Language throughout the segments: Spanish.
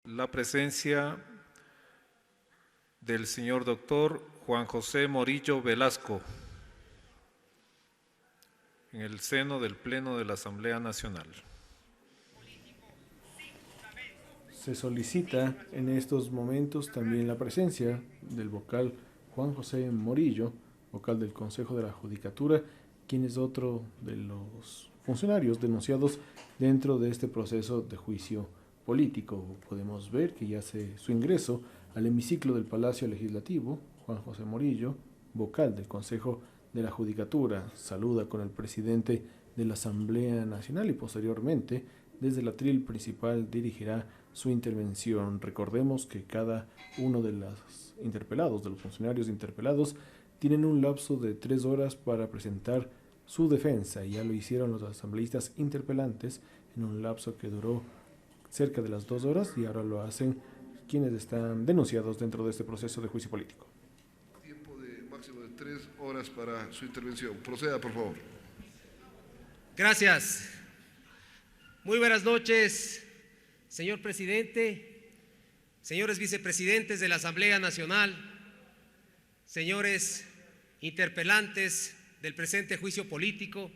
La presencia del señor doctor Juan José Morillo Velasco en el seno del Pleno de la Asamblea Nacional. Se solicita en estos momentos también la presencia del vocal Juan José Morillo, vocal del Consejo de la Judicatura, quien es otro de los funcionarios denunciados dentro de este proceso de juicio político. Podemos ver que ya hace su ingreso al hemiciclo del Palacio Legislativo, Juan José Morillo, vocal del Consejo de la Judicatura, saluda con el presidente de la Asamblea Nacional y posteriormente desde el atril principal dirigirá su intervención. Recordemos que cada uno de los interpelados, de los funcionarios interpelados, tienen un lapso de 3 horas para presentar su defensa. Ya lo hicieron los asambleístas interpelantes en un lapso que duró cerca de las 2 horas y ahora lo hacen quienes están denunciados dentro de este proceso de juicio político. Tiempo de máximo de 3 horas para su intervención. Proceda, por favor. Gracias. Muy buenas noches, señor presidente, señores vicepresidentes de la Asamblea Nacional, señores interpelantes del presente juicio político,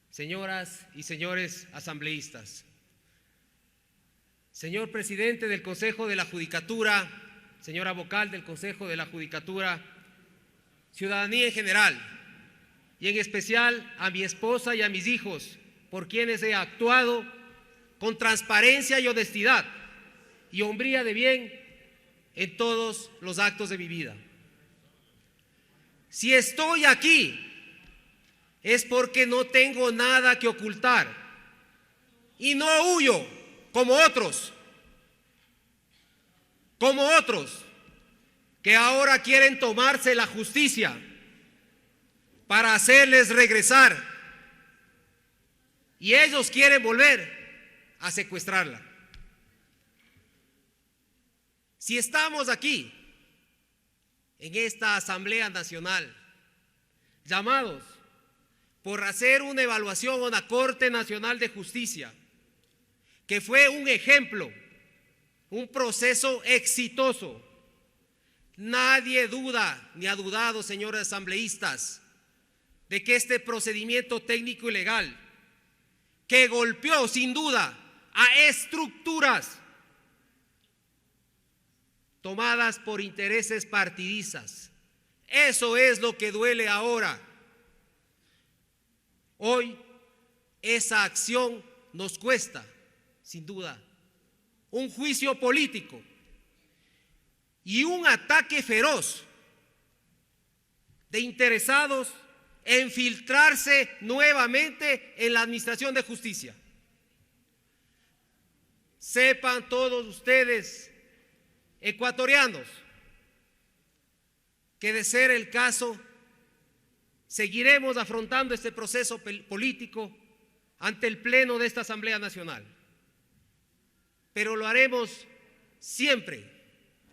señoras y señores asambleístas. Señor presidente del Consejo de la Judicatura, señora vocal del Consejo de la Judicatura, ciudadanía en general, y en especial a mi esposa y a mis hijos, por quienes he actuado con transparencia y honestidad y hombría de bien en todos los actos de mi vida. Si estoy aquí es porque no tengo nada que ocultar y no huyo como otros que ahora quieren tomarse la justicia para hacerles regresar y ellos quieren volver a secuestrarla. Si estamos aquí en esta Asamblea Nacional llamados por hacer una evaluación a la Corte Nacional de Justicia, que fue un ejemplo, un proceso exitoso, nadie duda ni ha dudado, señores asambleístas, de que este procedimiento técnico y legal que golpeó sin duda a estructuras tomadas por intereses partidistas. Eso es lo que duele ahora. Hoy esa acción nos cuesta, sin duda, un juicio político y un ataque feroz de interesados en filtrarse nuevamente en la administración de justicia. Sepan todos ustedes, ecuatorianos, que de ser el caso, seguiremos afrontando este proceso político ante el Pleno de esta Asamblea Nacional. Pero lo haremos siempre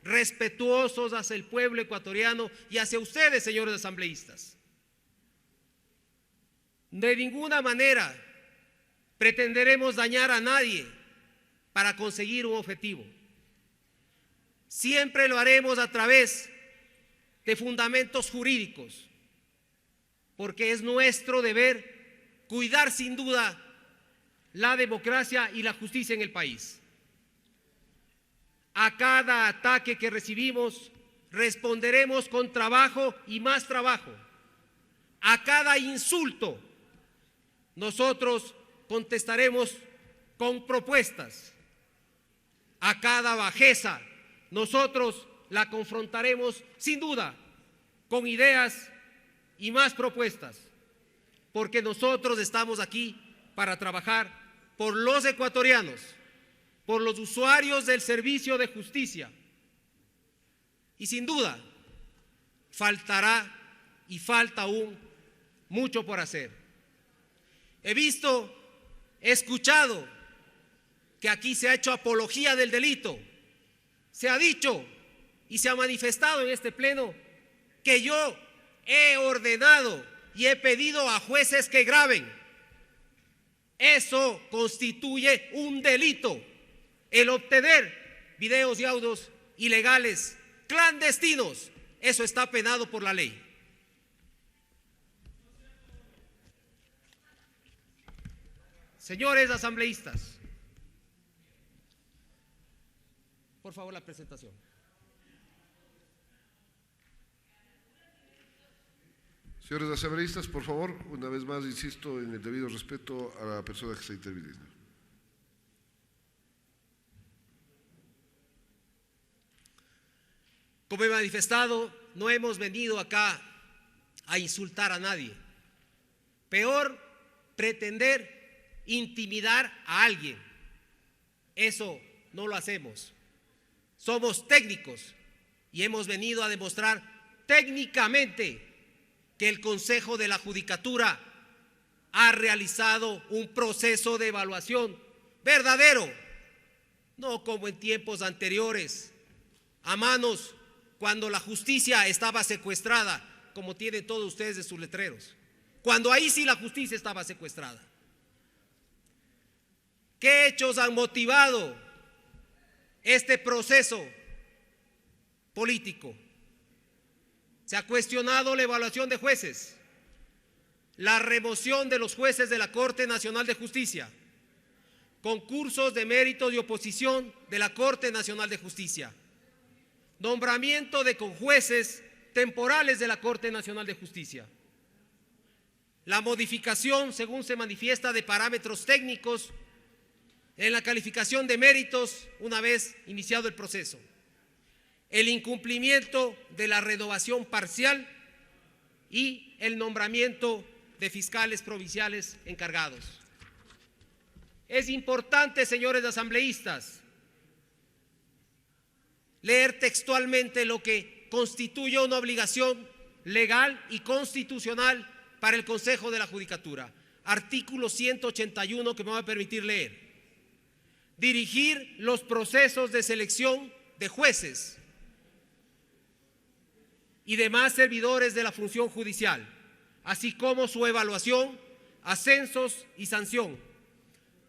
respetuosos hacia el pueblo ecuatoriano y hacia ustedes, señores asambleístas. De ninguna manera pretenderemos dañar a nadie para conseguir un objetivo. Siempre lo haremos a través de fundamentos jurídicos, porque es nuestro deber cuidar sin duda la democracia y la justicia en el país. A cada ataque que recibimos responderemos con trabajo y más trabajo. A cada insulto nosotros contestaremos con propuestas. A cada bajeza nosotros la confrontaremos sin duda con ideas y más propuestas, porque nosotros estamos aquí para trabajar por los ecuatorianos, por los usuarios del servicio de justicia. Y sin duda faltará y falta aún mucho por hacer. He escuchado que aquí se ha hecho apología del delito. Se ha dicho y se ha manifestado en este pleno que yo he ordenado y he pedido a jueces que graben. Eso constituye un delito, el obtener videos y audios ilegales, clandestinos. Eso está penado por la ley. Señores asambleístas, por favor, la presentación. Señores asambleístas, por favor, una vez más insisto en el debido respeto a la persona que está interviniendo. Como he manifestado, no hemos venido acá a insultar a nadie. Peor, pretender intimidar a alguien. Eso no lo hacemos. Somos técnicos y hemos venido a demostrar técnicamente que el Consejo de la Judicatura ha realizado un proceso de evaluación verdadero, no como en tiempos anteriores, a manos cuando la justicia estaba secuestrada, como tienen todos ustedes de sus letreros, cuando ahí sí la justicia estaba secuestrada. ¿Qué hechos han motivado este proceso político? Se ha cuestionado la evaluación de jueces, la remoción de los jueces de la Corte Nacional de Justicia, concursos de méritos y oposición de la Corte Nacional de Justicia, nombramiento de conjueces temporales de la Corte Nacional de Justicia, la modificación, según se manifiesta, de parámetros técnicos en la calificación de méritos una vez iniciado el proceso, el incumplimiento de la renovación parcial y el nombramiento de fiscales provinciales encargados. Es importante, señores asambleístas, leer textualmente lo que constituye una obligación legal y constitucional para el Consejo de la Judicatura. Artículo 181 que me va a permitir leer. Dirigir los procesos de selección de jueces y demás servidores de la función judicial, así como su evaluación, ascensos y sanción.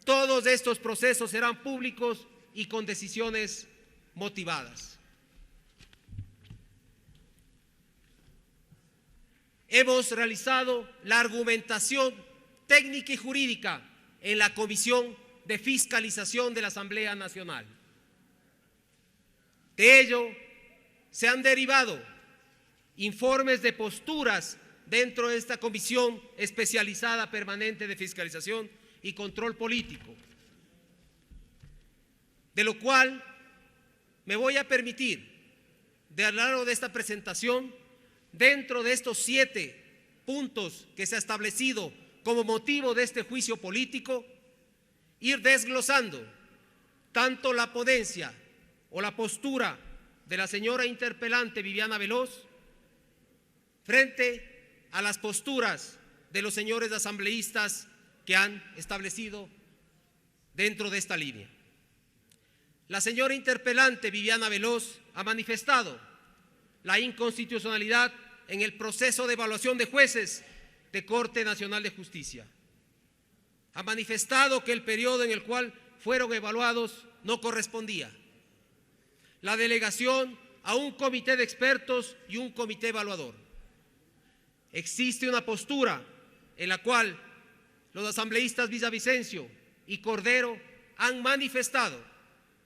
Todos estos procesos serán públicos y con decisiones motivadas. Hemos realizado la argumentación técnica y jurídica en la Comisión de Fiscalización de la Asamblea Nacional. De ello se han derivado informes de posturas dentro de esta Comisión Especializada Permanente de Fiscalización y Control Político, de lo cual me voy a permitir, de a lo largo de esta presentación, dentro de estos 7 puntos que se ha establecido como motivo de este juicio político, ir desglosando tanto la ponencia o la postura de la señora interpelante Viviana Veloz frente a las posturas de los señores asambleístas que han establecido dentro de esta línea. La señora interpelante Viviana Veloz ha manifestado la inconstitucionalidad en el proceso de evaluación de jueces de Corte Nacional de Justicia. Ha manifestado que el periodo en el cual fueron evaluados no correspondía. La delegación a un comité de expertos y un comité evaluador. Existe una postura en la cual los asambleístas Villavicencio y Cordero han manifestado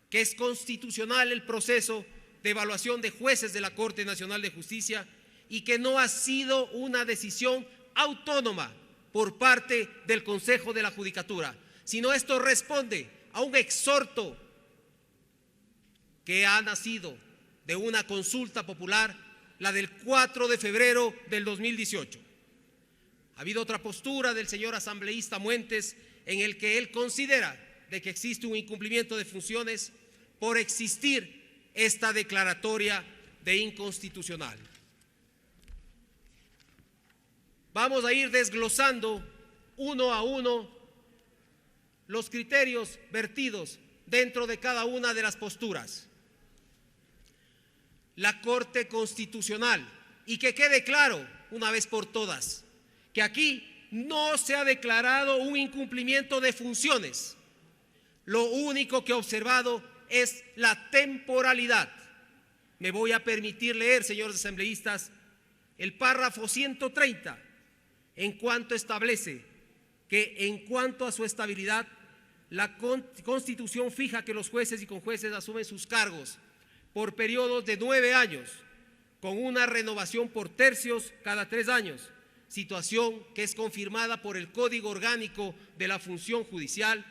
que es constitucional el proceso de evaluación de jueces de la Corte Nacional de Justicia y que no ha sido una decisión autónoma por parte del Consejo de la Judicatura, sino esto responde a un exhorto que ha nacido de una consulta popular, la del 4 de febrero del 2018. Ha habido otra postura del señor asambleísta Muentes en el que él considera de que existe un incumplimiento de funciones por existir esta declaratoria de inconstitucional. Vamos a ir desglosando uno a uno los criterios vertidos dentro de cada una de las posturas. La Corte Constitucional, y que quede claro una vez por todas, que aquí no se ha declarado un incumplimiento de funciones. Lo único que ha observado es la temporalidad. Me voy a permitir leer, señores asambleístas, el párrafo 130, en cuanto establece que en cuanto a su estabilidad, la Constitución fija que los jueces y conjueces asumen sus cargos por periodos de 9 años, con una renovación por tercios cada 3 años, situación que es confirmada por el Código Orgánico de la Función Judicial,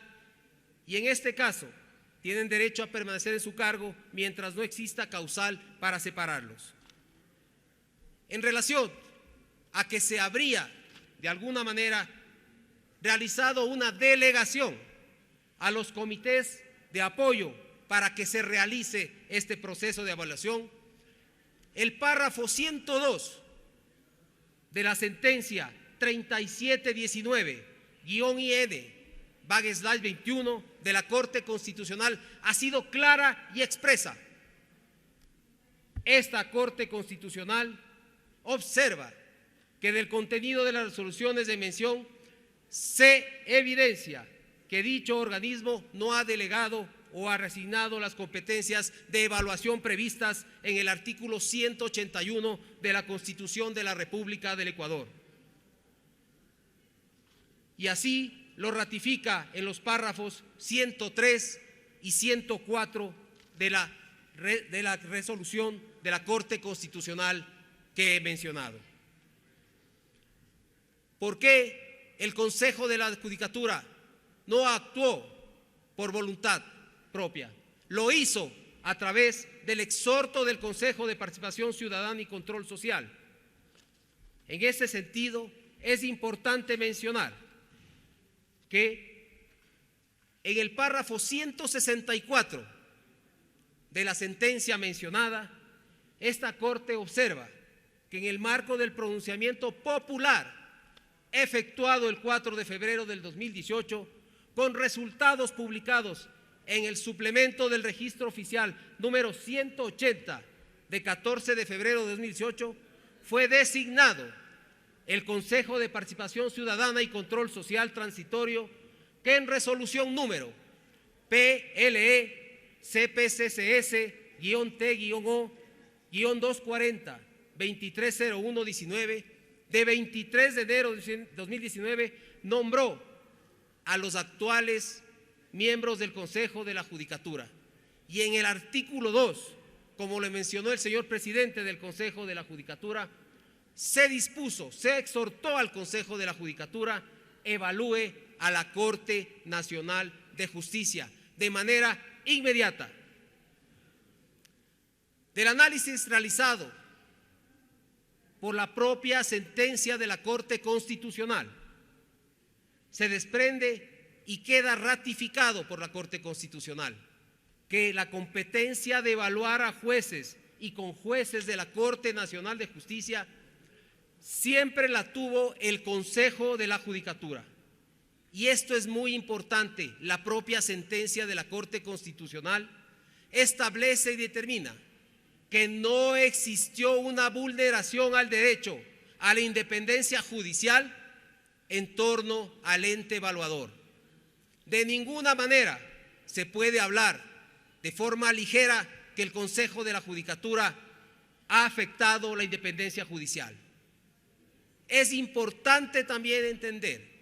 y en este caso tienen derecho a permanecer en su cargo mientras no exista causal para separarlos. En relación a que se habría, de alguna manera, realizado una delegación a los comités de apoyo para que se realice este proceso de evaluación, el párrafo 102 de la sentencia 3719-IN/21 de la Corte Constitucional ha sido clara y expresa. Esta Corte Constitucional observa que del contenido de las resoluciones de mención se evidencia que dicho organismo no ha delegado o ha resignado las competencias de evaluación previstas en el artículo 181 de la Constitución de la República del Ecuador. Y así lo ratifica en los párrafos 103 y 104 de la resolución de la Corte Constitucional que he mencionado. ¿Por qué el Consejo de la Judicatura no actuó por voluntad propia? Lo hizo a través del exhorto del Consejo de Participación Ciudadana y Control Social. En ese sentido, es importante mencionar que en el párrafo 164 de la sentencia mencionada, esta Corte observa que en el marco del pronunciamiento popular efectuado el 4 de febrero del 2018, con resultados publicados en el suplemento del registro oficial número 180 de 14 de febrero de 2018, fue designado el Consejo de Participación Ciudadana y Control Social Transitorio, que en resolución número PLE CPCCS-T-O-240-230119 de 23 de enero de 2019 nombró a los actuales miembros del Consejo de la Judicatura. Y en el artículo 2, como le mencionó el señor presidente del Consejo de la Judicatura, se dispuso, se exhortó al Consejo de la Judicatura evalúe a la Corte Nacional de Justicia de manera inmediata. Del análisis realizado por la propia sentencia de la Corte Constitucional, se desprende y queda ratificado por la Corte Constitucional que la competencia de evaluar a jueces y conjueces de la Corte Nacional de Justicia siempre la tuvo el Consejo de la Judicatura. Y esto es muy importante, la propia sentencia de la Corte Constitucional establece y determina que no existió una vulneración al derecho a la independencia judicial en torno al ente evaluador. De ninguna manera se puede hablar de forma ligera que el Consejo de la Judicatura ha afectado la independencia judicial. Es importante también entender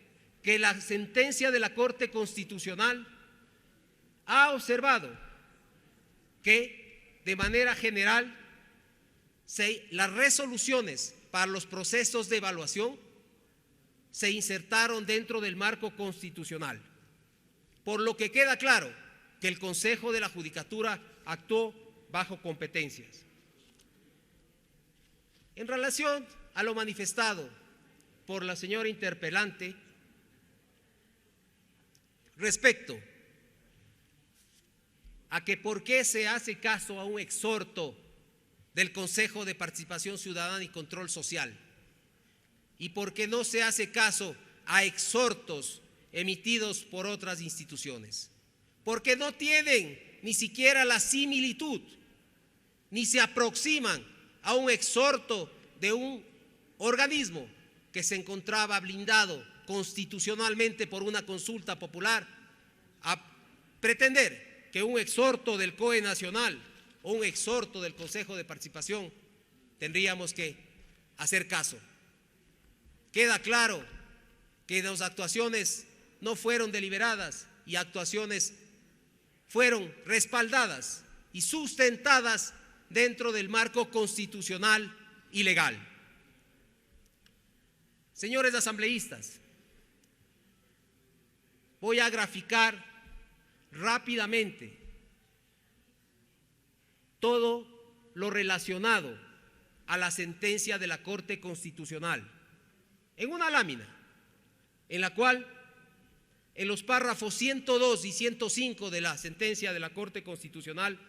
que la sentencia de la Corte Constitucional ha observado que de manera general las resoluciones para los procesos de evaluación se insertaron dentro del marco constitucional, por lo que queda claro que el Consejo de la Judicatura actuó bajo competencias. En relación a lo manifestado por la señora interpelante respecto a que por qué se hace caso a un exhorto del Consejo de Participación Ciudadana y Control Social y por qué no se hace caso a exhortos emitidos por otras instituciones, porque no tienen ni siquiera la similitud, ni se aproximan a un exhorto de un organismo que se encontraba blindado constitucionalmente por una consulta popular, a pretender que un exhorto del COE Nacional o un exhorto del Consejo de Participación tendríamos que hacer caso. Queda claro que las actuaciones no fueron deliberadas y actuaciones fueron respaldadas y sustentadas dentro del marco constitucional y legal. Señores asambleístas, voy a graficar rápidamente todo lo relacionado a la sentencia de la Corte Constitucional en una lámina en la cual en los párrafos 102 y 105 de la sentencia de la Corte Constitucional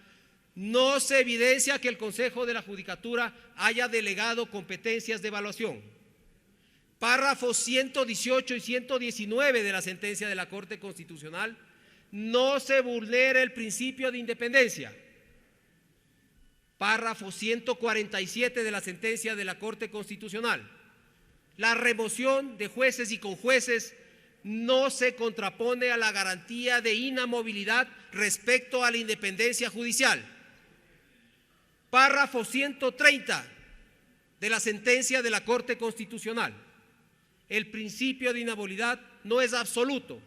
no se evidencia que el Consejo de la Judicatura haya delegado competencias de evaluación. Párrafos 118 y 119 de la sentencia de la Corte Constitucional no se vulnera el principio de independencia. Párrafo 147 de la sentencia de la Corte Constitucional. La remoción de jueces y conjueces no se contrapone a la garantía de inamovilidad respecto a la independencia judicial. Párrafo 130 de la sentencia de la Corte Constitucional. El principio de inamovilidad no es absoluto.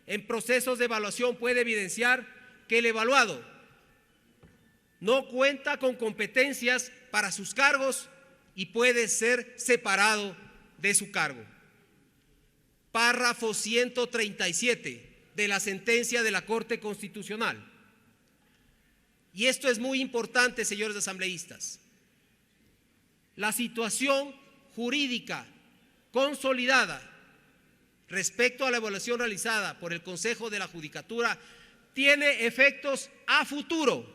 En procesos de evaluación puede evidenciar que el evaluado no cuenta con competencias para sus cargos y puede ser separado de su cargo. Párrafo 137 de la sentencia de la Corte Constitucional. Y esto es muy importante, señores asambleístas. La situación jurídica consolidada respecto a la evaluación realizada por el Consejo de la Judicatura tiene efectos a futuro.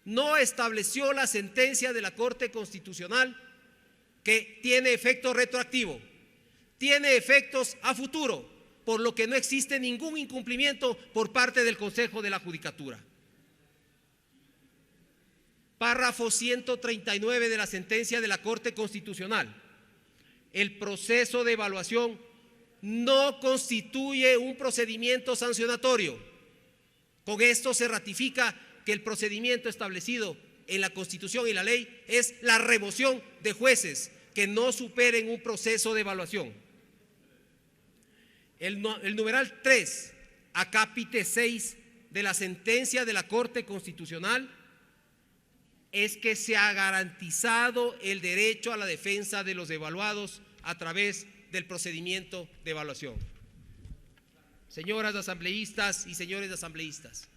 No estableció la sentencia de la Corte Constitucional que tiene efecto retroactivo, tiene efectos a futuro, por lo que no existe ningún incumplimiento por parte del Consejo de la Judicatura. Párrafo 139 de la sentencia de la Corte Constitucional. El proceso de evaluación no constituye un procedimiento sancionatorio. Con esto se ratifica que el procedimiento establecido en la Constitución y la ley es la remoción de jueces que no superen un proceso de evaluación. El numeral 3, acápite 6 de la sentencia de la Corte Constitucional es que se ha garantizado el derecho a la defensa de los evaluados a través del procedimiento de evaluación. Señoras asambleístas y señores asambleístas,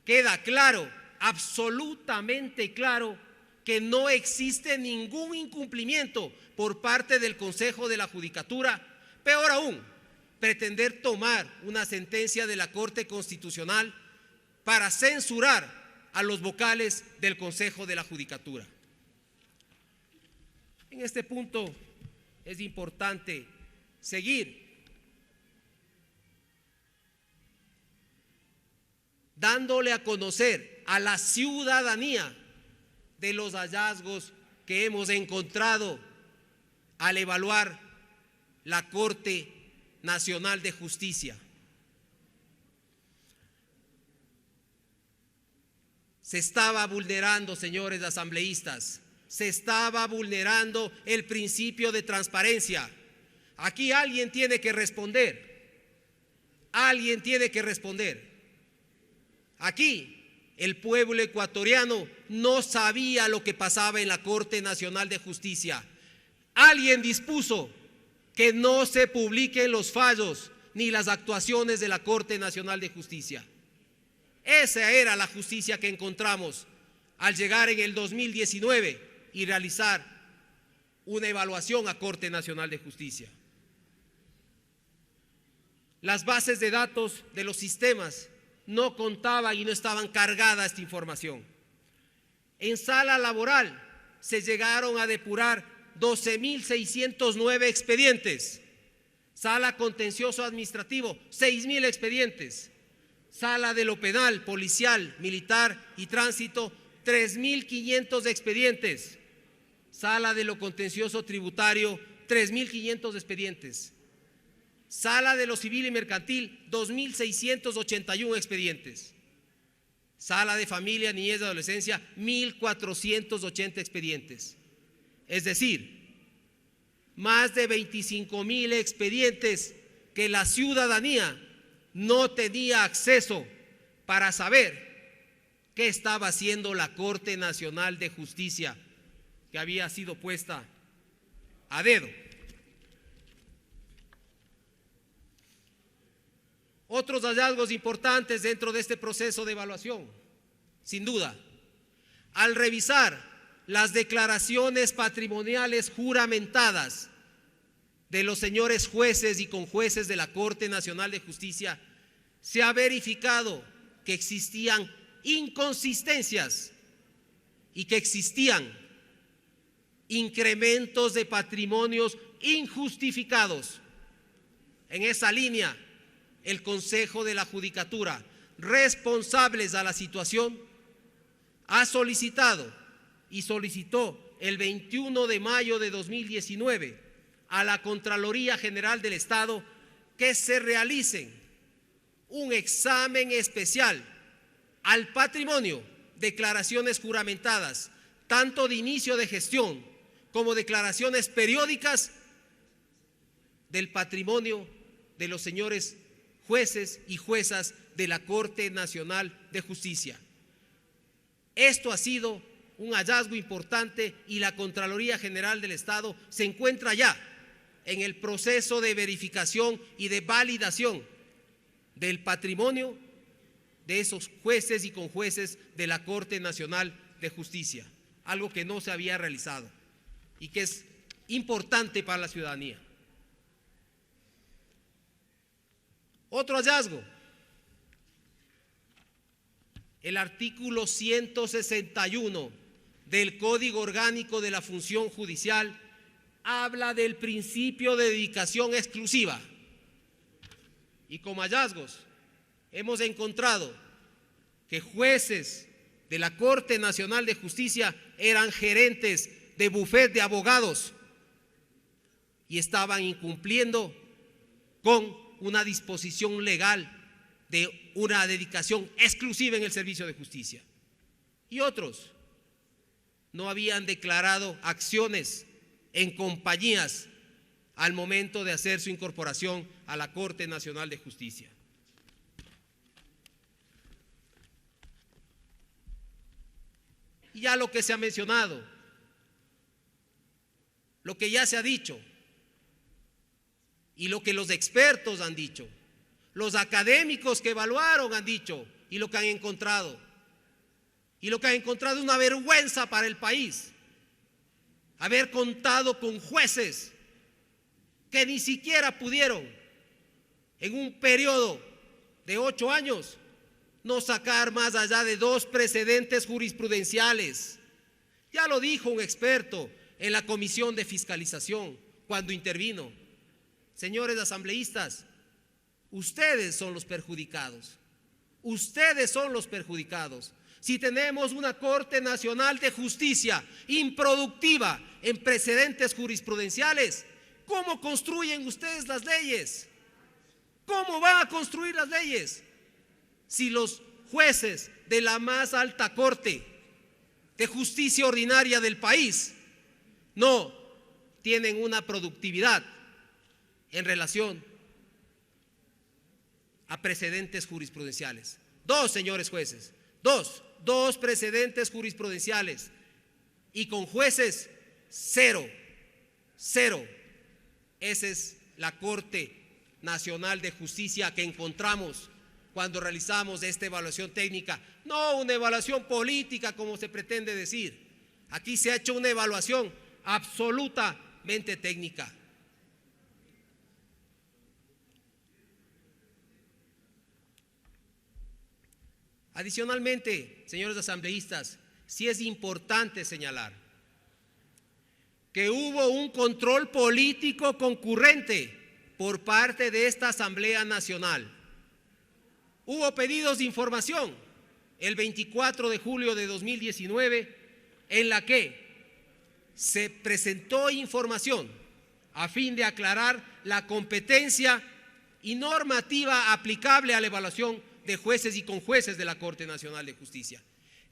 queda claro, absolutamente claro, que no existe ningún incumplimiento por parte del Consejo de la Judicatura. Peor aún, pretender tomar una sentencia de la Corte Constitucional para censurar a los vocales del Consejo de la Judicatura. En este punto es importante seguir dándole a conocer a la ciudadanía de los hallazgos que hemos encontrado al evaluar la Corte Nacional de Justicia. Se estaba vulnerando, señores asambleístas, se estaba vulnerando el principio de transparencia. Aquí alguien tiene que responder. Alguien tiene que responder. Aquí el pueblo ecuatoriano no sabía lo que pasaba en la Corte Nacional de Justicia. Alguien dispuso que no se publiquen los fallos ni las actuaciones de la Corte Nacional de Justicia. Esa era la justicia que encontramos al llegar en el 2019 y realizar una evaluación a Corte Nacional de Justicia. Las bases de datos de los sistemas no contaban y no estaban cargadas esta información. En sala laboral se llegaron a depurar 12.609 expedientes. Sala contencioso administrativo, 6.000 expedientes. Sala de lo penal, policial, militar y tránsito, 3.500 expedientes. Sala de lo contencioso tributario, 3.500 expedientes. Sala de lo civil y mercantil, 2.681 expedientes. Sala de Familia, Niñez y Adolescencia, 1.480 expedientes. Es decir, más de 25.000 expedientes que la ciudadanía no tenía acceso para saber qué estaba haciendo la Corte Nacional de Justicia, que había sido puesta a dedo. Otros hallazgos importantes dentro de este proceso de evaluación, sin duda, al revisar las declaraciones patrimoniales juramentadas de los señores jueces y conjueces de la Corte Nacional de Justicia, se ha verificado que existían inconsistencias y que existían incrementos de patrimonios injustificados. En esa línea, el Consejo de la Judicatura, responsables a la situación, ha solicitado y solicitó el 21 de mayo de 2019 a la Contraloría General del Estado que se realicen un examen especial al patrimonio, declaraciones juramentadas, tanto de inicio de gestión como declaraciones periódicas del patrimonio de los señores jueces y juezas de la Corte Nacional de Justicia. Esto ha sido un hallazgo importante y la Contraloría General del Estado se encuentra ya en el proceso de verificación y de validación del patrimonio de esos jueces y conjueces de la Corte Nacional de Justicia, algo que no se había realizado y que es importante para la ciudadanía. Otro hallazgo, el artículo 161 del Código Orgánico de la Función Judicial habla del principio de dedicación exclusiva. Y como hallazgos hemos encontrado que jueces de la Corte Nacional de Justicia eran gerentes de bufet de abogados y estaban incumpliendo con una disposición legal de una dedicación exclusiva en el servicio de justicia. Y otros no habían declarado acciones en compañías al momento de hacer su incorporación a la Corte Nacional de Justicia. Y ya lo que se ha mencionado, lo que ya se ha dicho, y lo que los expertos han dicho, los académicos que evaluaron han dicho, y lo que han encontrado. Y lo que han encontrado es una vergüenza para el país. Haber contado con jueces que ni siquiera pudieron, en un periodo de 8 años, no sacar más allá de 2 precedentes jurisprudenciales. Ya lo dijo un experto en la Comisión de Fiscalización cuando intervino. Señores asambleístas, ustedes son los perjudicados. Ustedes son los perjudicados. Si tenemos una Corte Nacional de Justicia improductiva en precedentes jurisprudenciales, ¿cómo construyen ustedes las leyes? ¿Cómo van a construir las leyes? Si los jueces de la más alta Corte de Justicia Ordinaria del país no tienen una productividad en relación a precedentes jurisprudenciales. 2, señores jueces, 2 precedentes jurisprudenciales y con jueces 0. Esa es la Corte Nacional de Justicia que encontramos cuando realizamos esta evaluación técnica, no una evaluación política como se pretende decir. Aquí se ha hecho una evaluación absolutamente técnica. Adicionalmente, señores asambleístas, sí es importante señalar que hubo un control político concurrente por parte de esta Asamblea Nacional. Hubo pedidos de información el 24 de julio de 2019 en la que se presentó información a fin de aclarar la competencia y normativa aplicable a la evaluación de jueces y conjueces de la Corte Nacional de Justicia.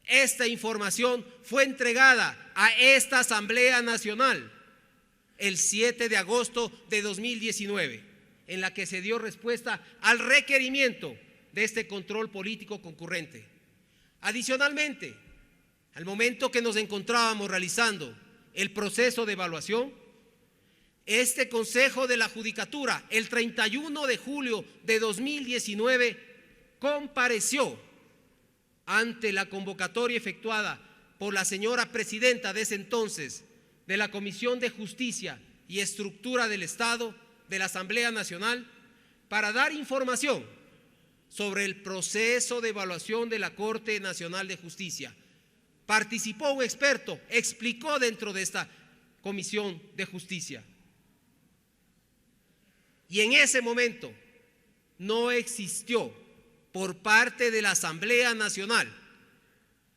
Esta información fue entregada a esta Asamblea Nacional el 7 de agosto de 2019, en la que se dio respuesta al requerimiento de este control político concurrente. Adicionalmente, al momento que nos encontrábamos realizando el proceso de evaluación, este Consejo de la Judicatura, el 31 de julio de 2019, compareció ante la convocatoria efectuada por la señora presidenta de ese entonces de la Comisión de Justicia y Estructura del Estado de la Asamblea Nacional para dar información sobre el proceso de evaluación de la Corte Nacional de Justicia. Participó un experto, explicó dentro de esta Comisión de Justicia. Y en ese momento no existió por parte de la Asamblea Nacional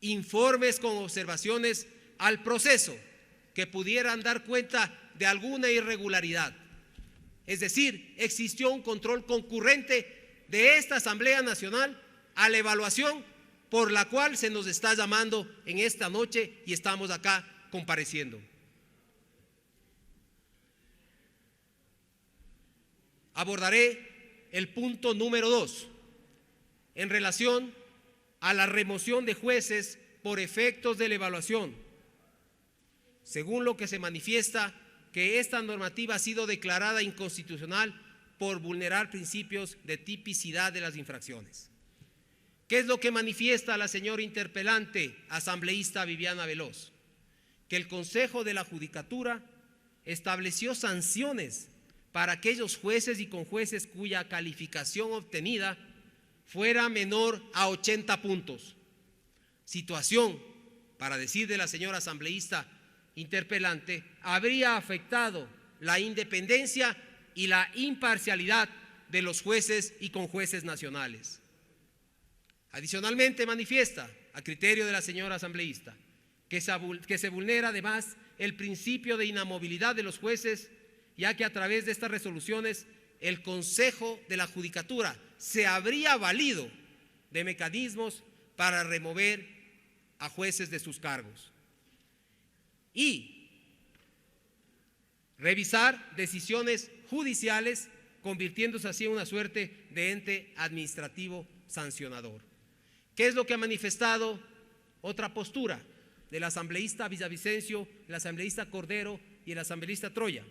informes con observaciones al proceso que pudieran dar cuenta de alguna irregularidad. Es decir, existió un control concurrente de esta Asamblea Nacional a la evaluación por la cual se nos está llamando en esta noche y estamos acá compareciendo. Abordaré el punto número 2 en relación a la remoción de jueces por efectos de la evaluación. Según lo que se manifiesta, que esta normativa ha sido declarada inconstitucional por vulnerar principios de tipicidad de las infracciones. ¿Qué es lo que manifiesta la señora interpelante asambleísta Viviana Veloz? Que el Consejo de la Judicatura estableció sanciones para aquellos jueces y conjueces cuya calificación obtenida fuera menor a 80 puntos. Situación, para decir de la señora asambleísta interpelante, habría afectado la independencia y la imparcialidad de los jueces y conjueces nacionales. Adicionalmente manifiesta, a criterio de la señora asambleísta, que se vulnera además el principio de inamovilidad de los jueces, ya que a través de estas resoluciones el Consejo de la Judicatura se habría valido de mecanismos para remover a jueces de sus cargos y revisar decisiones judiciales, convirtiéndose así en una suerte de ente administrativo sancionador. ¿Qué es lo que ha manifestado otra postura del asambleísta Villavicencio, el asambleísta Cordero y el asambleísta Troya?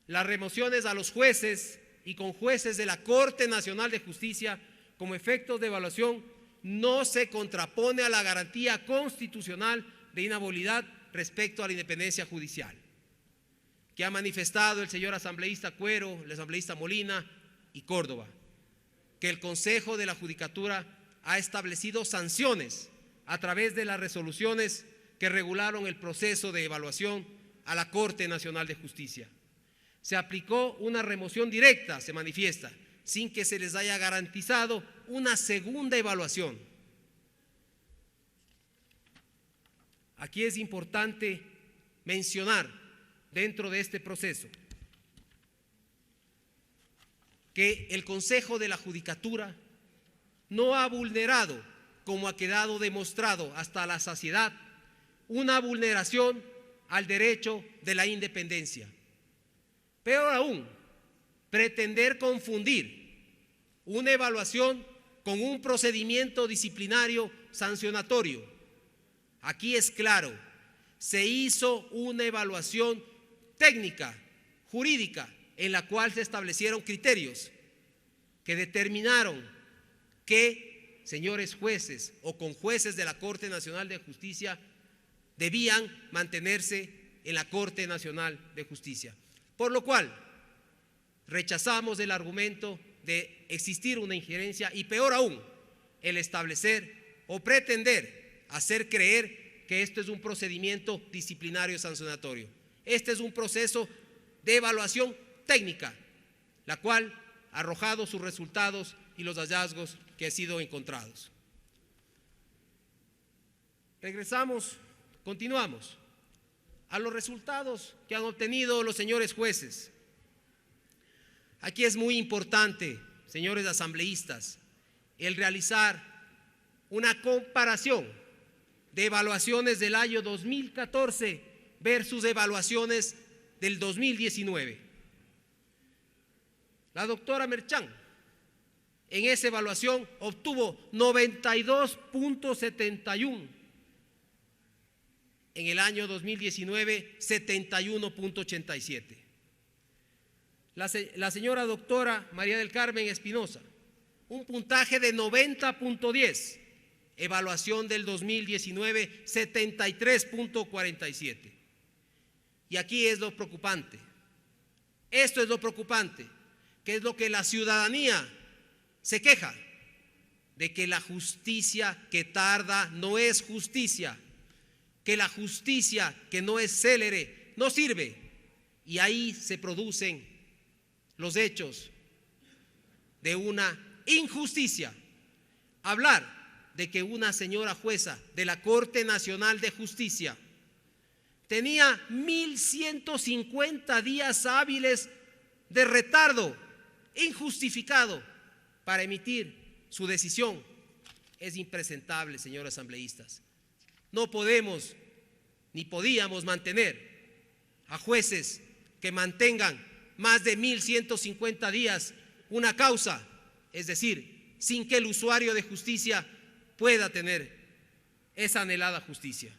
Las remociones a los jueces y conjueces de la Corte Nacional de Justicia como efectos de evaluación no se contrapone a la garantía constitucional de inalienabilidad respecto a la independencia judicial, que ha manifestado el señor asambleísta Cuero, el asambleísta Molina y Córdoba, que el Consejo de la Judicatura ha establecido sanciones a través de las resoluciones que regularon el proceso de evaluación a la Corte Nacional de Justicia. Se aplicó una remoción directa, se manifiesta, sin que se les haya garantizado una segunda evaluación. Aquí es importante mencionar dentro de este proceso que el Consejo de la Judicatura no ha vulnerado, como ha quedado demostrado hasta la saciedad, una vulneración al derecho de la independencia. Peor aún, pretender confundir una evaluación con un procedimiento disciplinario sancionatorio. Aquí es claro, se hizo una evaluación técnica, jurídica, en la cual se establecieron criterios que determinaron que señores jueces o conjueces de la Corte Nacional de Justicia debían mantenerse en la Corte Nacional de Justicia. Por lo cual, rechazamos el argumento de existir una injerencia y peor aún, el establecer o pretender hacer creer que esto es un procedimiento disciplinario sancionatorio. Este es un proceso de evaluación técnica, la cual ha arrojado sus resultados y los hallazgos que han sido encontrados. Continuamos a los resultados que han obtenido los señores jueces. Aquí es muy importante, señores asambleístas, el realizar una comparación de evaluaciones del año 2014 versus evaluaciones del 2019. La doctora Merchán en esa evaluación obtuvo 92.71. En el año 2019, 71.87. La señora doctora María del Carmen Espinosa, un puntaje de 90.10. Evaluación del 2019, 73.47. Y aquí es lo preocupante. Esto es lo preocupante, que es lo que la ciudadanía se queja, de que la justicia que tarda no es justicia, que la justicia que no es célere no sirve. Y ahí se producen los hechos de una injusticia. Hablar de que una señora jueza de la Corte Nacional de Justicia tenía 1.150 días hábiles de retardo injustificado para emitir su decisión es impresentable, señores asambleístas. No podemos ni podíamos mantener a jueces que mantengan más de 1.150 días una causa, es decir, sin que el usuario de justicia pueda tener esa anhelada justicia.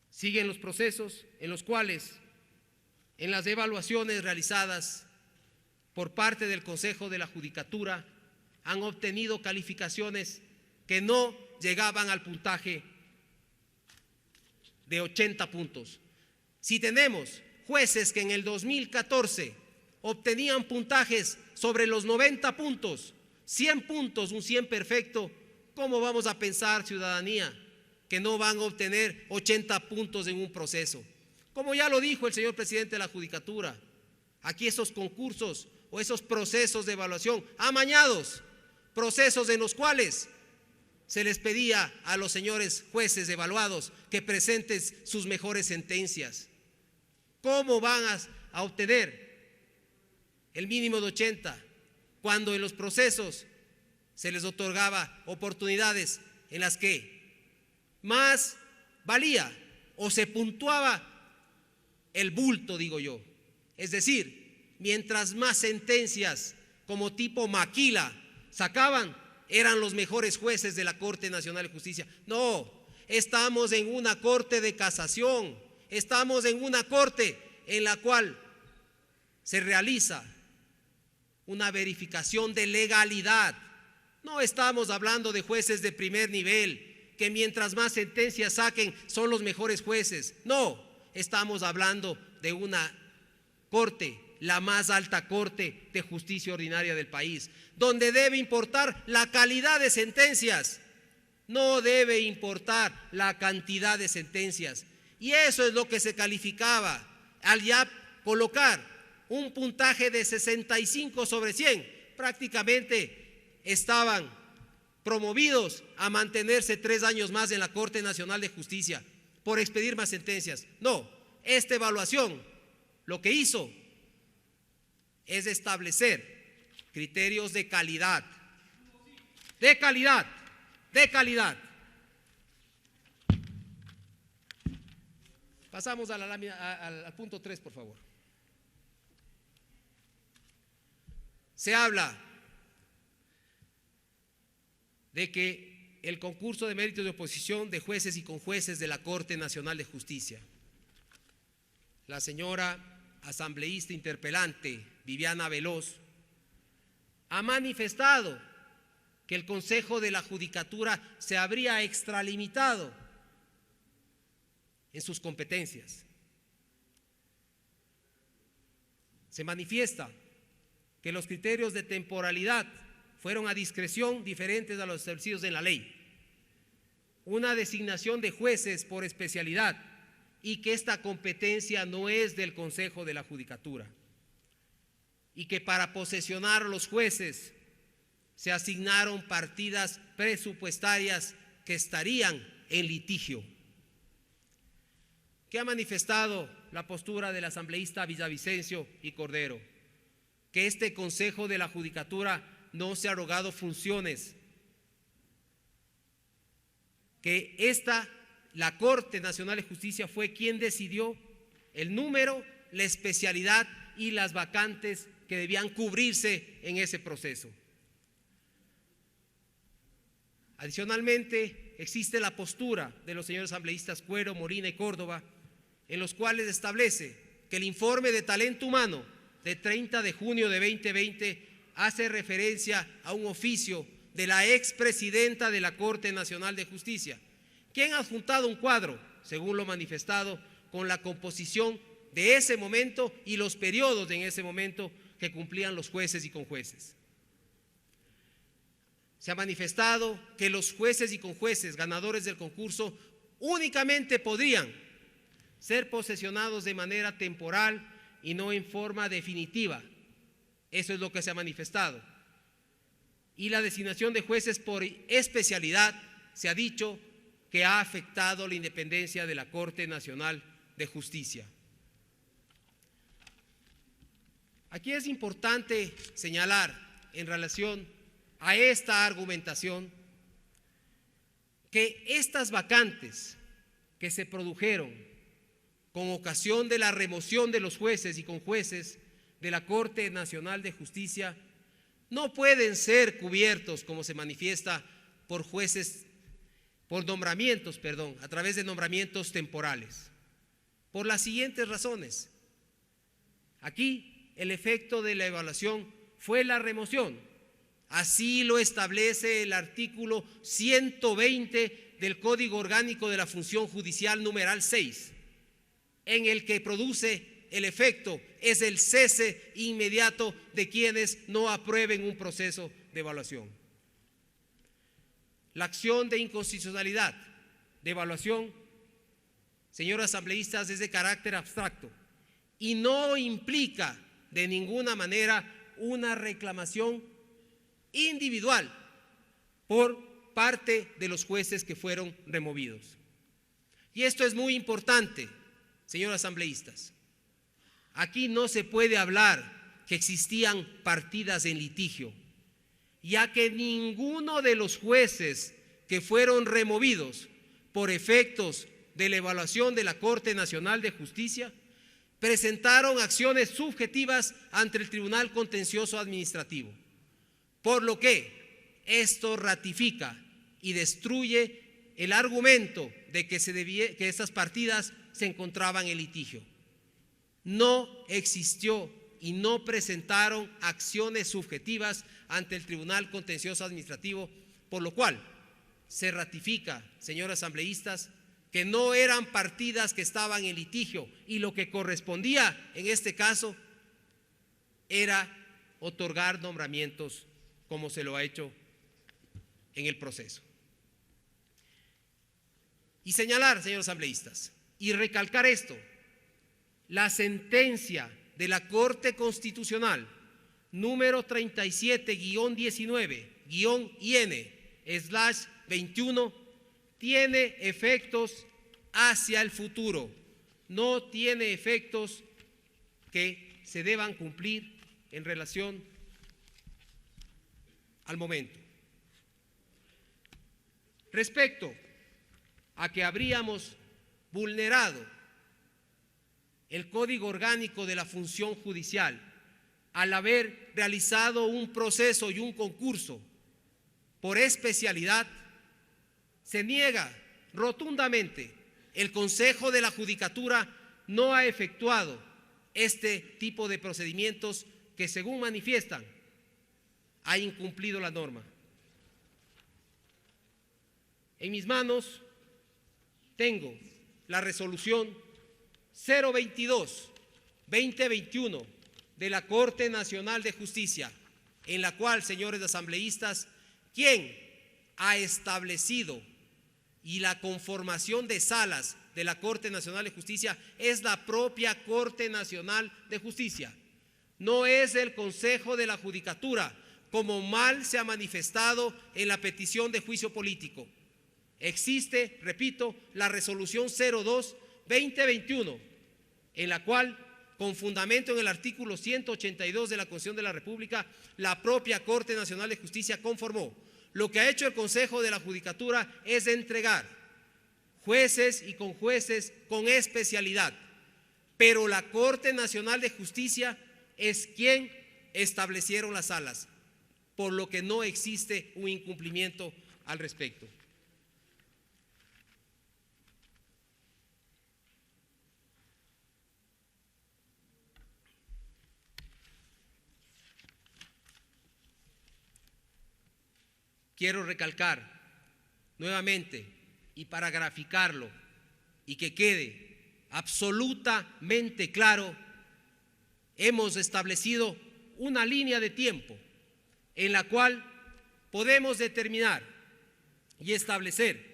Siguen los procesos en los cuales, en las evaluaciones realizadas por parte del Consejo de la Judicatura, han obtenido calificaciones que no llegaban al puntaje de 80 puntos. Si tenemos jueces que en el 2014 obtenían puntajes sobre los 90 puntos, 100 puntos, un 100 perfecto, ¿cómo vamos a pensar, ciudadanía, que no van a obtener 80 puntos en un proceso? Como ya lo dijo el señor presidente de la Judicatura, aquí esos concursos o esos procesos de evaluación amañados, procesos en los cuales se les pedía a los señores jueces evaluados que presenten sus mejores sentencias. ¿Cómo van a obtener el mínimo de 80 cuando en los procesos se les otorgaba oportunidades en las que más valía o se puntuaba el bulto, digo yo? Es decir, mientras más sentencias como tipo maquila sacaban, eran los mejores jueces de la Corte Nacional de Justicia. No, estamos en una corte de casación, estamos en una corte en la cual se realiza una verificación de legalidad. No estamos hablando de jueces de primer nivel, que mientras más sentencias saquen son los mejores jueces. No, estamos hablando de una corte, la más alta corte de justicia ordinaria del país, donde debe importar la calidad de sentencias, no debe importar la cantidad de sentencias. Y eso es lo que se calificaba al ya colocar un puntaje de 65 sobre 100. Prácticamente estaban promovidos a mantenerse 3 años más en la Corte Nacional de Justicia por expedir más sentencias. No, esta evaluación lo que hizo es establecer criterios de calidad, de calidad, de calidad. Pasamos a la lámina, al punto 3, por favor. Se habla de que el concurso de méritos de oposición de jueces y conjueces de la Corte Nacional de Justicia. La señora asambleísta interpelante Viviana Veloz ha manifestado que el Consejo de la Judicatura se habría extralimitado en sus competencias. Se manifiesta que los criterios de temporalidad fueron a discreción diferentes a los establecidos en la ley, una designación de jueces por especialidad y que esta competencia no es del Consejo de la Judicatura, y que para posesionar a los jueces se asignaron partidas presupuestarias que estarían en litigio. ¿Qué ha manifestado la postura del asambleísta Villavicencio y Cordero, que este Consejo de la Judicatura no se ha arrogado funciones, que la Corte Nacional de Justicia fue quien decidió el número, la especialidad y las vacantes que debían cubrirse en ese proceso. Adicionalmente, existe la postura de los señores asambleístas Cuero, Molina y Córdoba, en los cuales establece que el informe de talento humano de 30 de junio de 2020 hace referencia a un oficio de la expresidenta de la Corte Nacional de Justicia, quien ha adjuntado un cuadro, según lo manifestado, con la composición de ese momento y los periodos en ese momento que cumplían los jueces y conjueces. Se ha manifestado que los jueces y conjueces ganadores del concurso únicamente podrían ser posesionados de manera temporal y no en forma definitiva. Eso es lo que se ha manifestado. Y la designación de jueces por especialidad se ha dicho que ha afectado la independencia de la Corte Nacional de Justicia. Aquí es importante señalar en relación a esta argumentación que estas vacantes que se produjeron con ocasión de la remoción de los jueces y conjueces de la Corte Nacional de Justicia no pueden ser cubiertos, como se manifiesta, por nombramientos, a través de nombramientos temporales, por las siguientes razones. Aquí el efecto de la evaluación fue la remoción. Así lo establece el artículo 120 del Código Orgánico de la Función Judicial numeral 6, en el que produce el efecto es el cese inmediato de quienes no aprueben un proceso de evaluación. La acción de inconstitucionalidad de evaluación, señores asambleístas, es de carácter abstracto y no implica de ninguna manera una reclamación individual por parte de los jueces que fueron removidos. Y esto es muy importante, señores asambleístas. Aquí no se puede hablar que existían partidas en litigio, ya que ninguno de los jueces que fueron removidos por efectos de la evaluación de la Corte Nacional de Justicia presentaron acciones subjetivas ante el Tribunal Contencioso Administrativo, por lo que esto ratifica y destruye el argumento de que estas partidas se encontraban en litigio. No existió y no presentaron acciones subjetivas ante el Tribunal Contencioso Administrativo, por lo cual se ratifica, señores asambleístas, que no eran partidas que estaban en litigio y lo que correspondía en este caso era otorgar nombramientos como se lo ha hecho en el proceso. Y señalar, señores asambleístas, y recalcar esto: la sentencia de la Corte Constitucional número 37-19-IN/21 tiene efectos hacia el futuro, no tiene efectos que se deban cumplir en relación al momento. Respecto a que habríamos vulnerado el Código Orgánico de la Función Judicial al haber realizado un proceso y un concurso por especialidad, se niega rotundamente. El Consejo de la Judicatura no ha efectuado este tipo de procedimientos que, según manifiestan, ha incumplido la norma. En mis manos tengo la resolución 022-2021 de la Corte Nacional de Justicia, en la cual, señores asambleístas, quien ha establecido y la conformación de salas de la Corte Nacional de Justicia es la propia Corte Nacional de Justicia, no es el Consejo de la Judicatura, como mal se ha manifestado en la petición de juicio político. Existe, repito, la resolución 02-2021 en la cual, con fundamento en el artículo 182 de la Constitución de la República, la propia Corte Nacional de Justicia conformó. Lo que ha hecho el Consejo de la Judicatura es entregar jueces y conjueces con especialidad, pero la Corte Nacional de Justicia es quien establecieron las salas, por lo que no existe un incumplimiento al respecto. Quiero recalcar nuevamente, y para graficarlo y que quede absolutamente claro, hemos establecido una línea de tiempo en la cual podemos determinar y establecer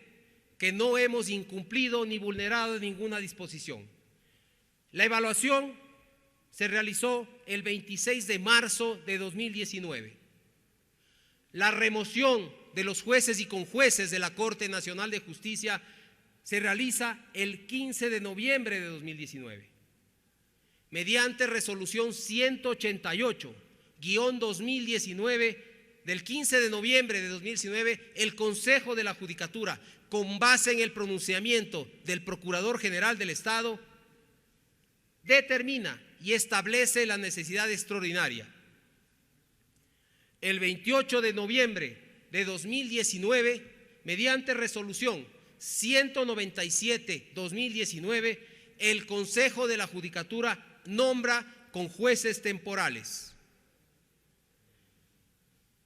que no hemos incumplido ni vulnerado ninguna disposición. La evaluación se realizó el 26 de marzo de 2019. La remoción de los jueces y conjueces de la Corte Nacional de Justicia se realiza el 15 de noviembre de 2019. Mediante resolución 188-2019 del 15 de noviembre de 2019, el Consejo de la Judicatura, con base en el pronunciamiento del Procurador General del Estado, determina y establece la necesidad extraordinaria. El 28 de noviembre de 2019, mediante resolución 197-2019, el Consejo de la Judicatura nombra con jueces temporales.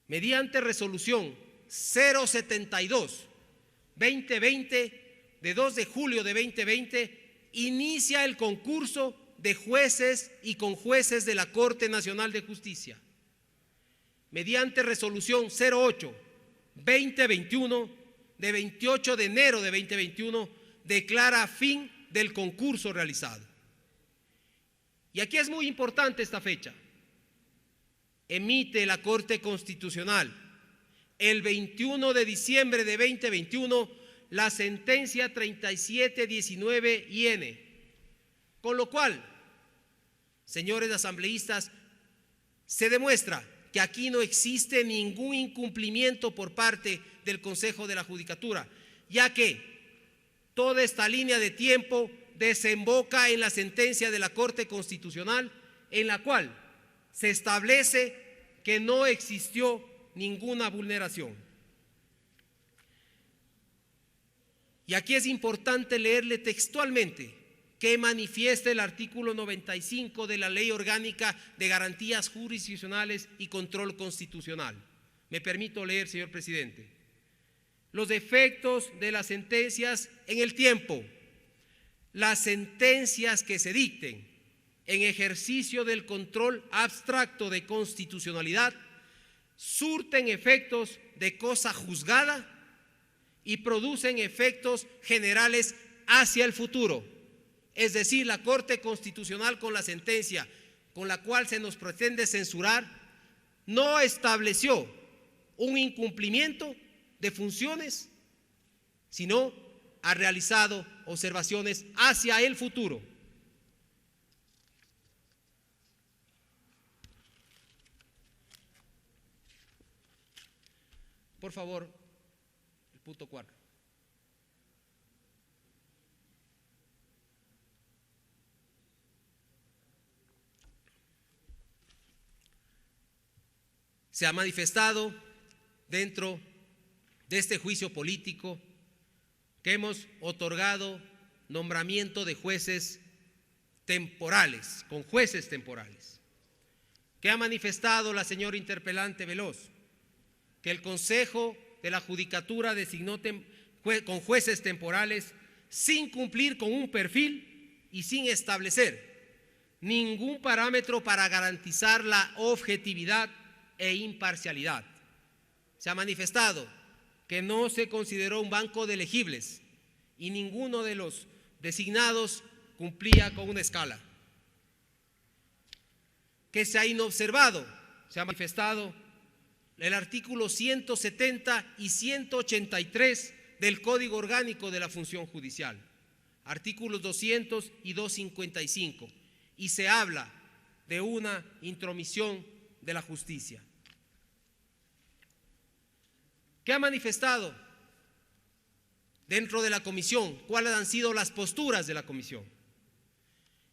Mediante resolución 072-2020 de 2 de julio de 2020, inicia el concurso de jueces y conjueces de la Corte Nacional de Justicia. Mediante resolución 08-2021 de 28 de enero de 2021, declara fin del concurso realizado. Y aquí es muy importante esta fecha. Emite la Corte Constitucional el 21 de diciembre de 2021 la sentencia 3719-IN, con lo cual, señores asambleístas, se demuestra que aquí no existe ningún incumplimiento por parte del Consejo de la Judicatura, ya que toda esta línea de tiempo desemboca en la sentencia de la Corte Constitucional, en la cual se establece que no existió ninguna vulneración. Y aquí es importante leerle textualmente que manifiesta el artículo 95 de la Ley Orgánica de Garantías Jurisdiccionales y Control Constitucional. Me permito leer, señor presidente. Los efectos de las sentencias en el tiempo. Las sentencias que se dicten en ejercicio del control abstracto de constitucionalidad surten efectos de cosa juzgada y producen efectos generales hacia el futuro. Es decir, la Corte Constitucional, con la sentencia con la cual se nos pretende censurar, no estableció un incumplimiento de funciones, sino ha realizado observaciones hacia el futuro. Por favor, el punto 4. Se ha manifestado dentro de este juicio político que hemos otorgado nombramiento de jueces temporales, con jueces temporales, que ha manifestado la señora interpelante Veloz, que el Consejo de la Judicatura designó con jueces temporales sin cumplir con un perfil y sin establecer ningún parámetro para garantizar la objetividad e imparcialidad. Se ha manifestado que no se consideró un banco de elegibles y ninguno de los designados cumplía con una escala. Que se ha inobservado, se ha manifestado el artículo 170 y 183 del Código Orgánico de la Función Judicial, artículos 200 y 255, y se habla de una intromisión de la justicia. ¿Qué ha manifestado dentro de la comisión? ¿Cuáles han sido las posturas de la comisión?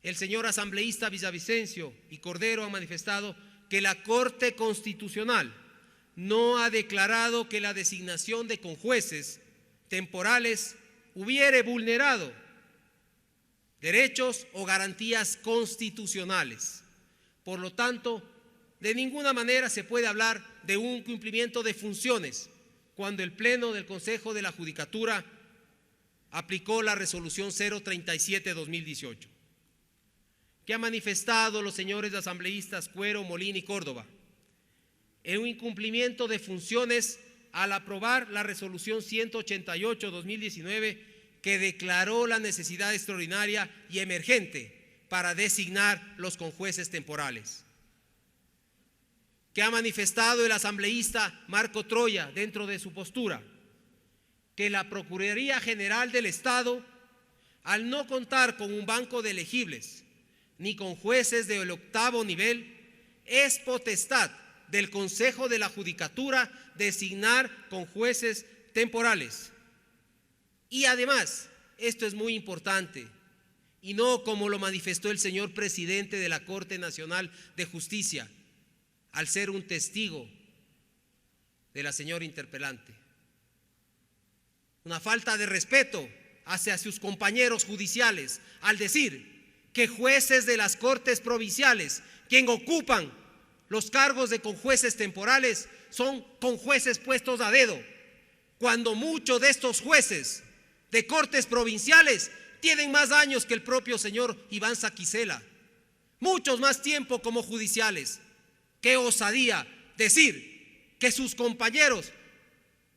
El señor asambleísta Villavicencio y Cordero han manifestado que la Corte Constitucional no ha declarado que la designación de conjueces temporales hubiere vulnerado derechos o garantías constitucionales. Por lo tanto, de ninguna manera se puede hablar de un cumplimiento de funciones cuando el Pleno del Consejo de la Judicatura aplicó la resolución 037-2018. ¿Qué han manifestado los señores asambleístas Cuero, Molina y Córdoba? En un incumplimiento de funciones al aprobar la resolución 188-2019 que declaró la necesidad extraordinaria y emergente para designar los conjueces temporales. ¿Qué ha manifestado el asambleísta Marco Troya dentro de su postura? Que la Procuraduría General del Estado, al no contar con un banco de elegibles ni con jueces del 8º nivel, es potestad del Consejo de la Judicatura designar con jueces temporales. Y además, esto es muy importante, y no como lo manifestó el señor presidente de la Corte Nacional de Justicia, al ser un testigo de la señora interpelante. Una falta de respeto hacia sus compañeros judiciales al decir que jueces de las Cortes provinciales, quien ocupan los cargos de conjueces temporales, son conjueces puestos a dedo, cuando muchos de estos jueces de Cortes provinciales tienen más años que el propio señor Iván Saquicela, muchos más tiempo como judiciales. ¡Qué osadía decir que sus compañeros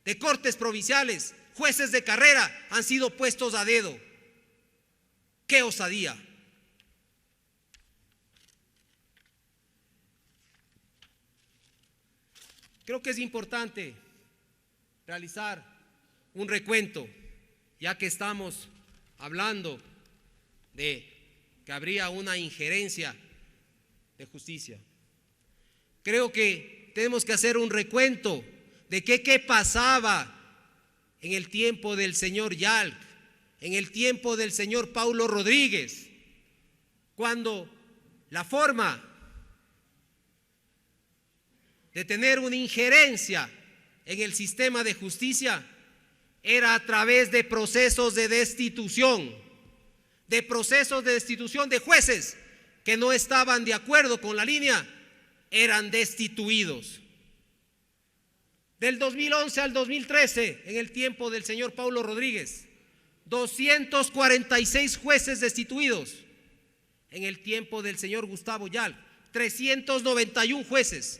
de Cortes provinciales, jueces de carrera, han sido puestos a dedo! ¡Qué osadía! Creo que es importante realizar un recuento, ya que estamos hablando de que habría una injerencia de justicia. Creo que tenemos que hacer un recuento de qué pasaba en el tiempo del señor Yalc, en el tiempo del señor Paulo Rodríguez, cuando la forma de tener una injerencia en el sistema de justicia era a través de procesos de destitución de jueces que no estaban de acuerdo con la línea, eran destituidos. Del 2011 al 2013, en el tiempo del señor Paulo Rodríguez, 246 jueces destituidos. En el tiempo del señor Gustavo Yalc, 391 jueces.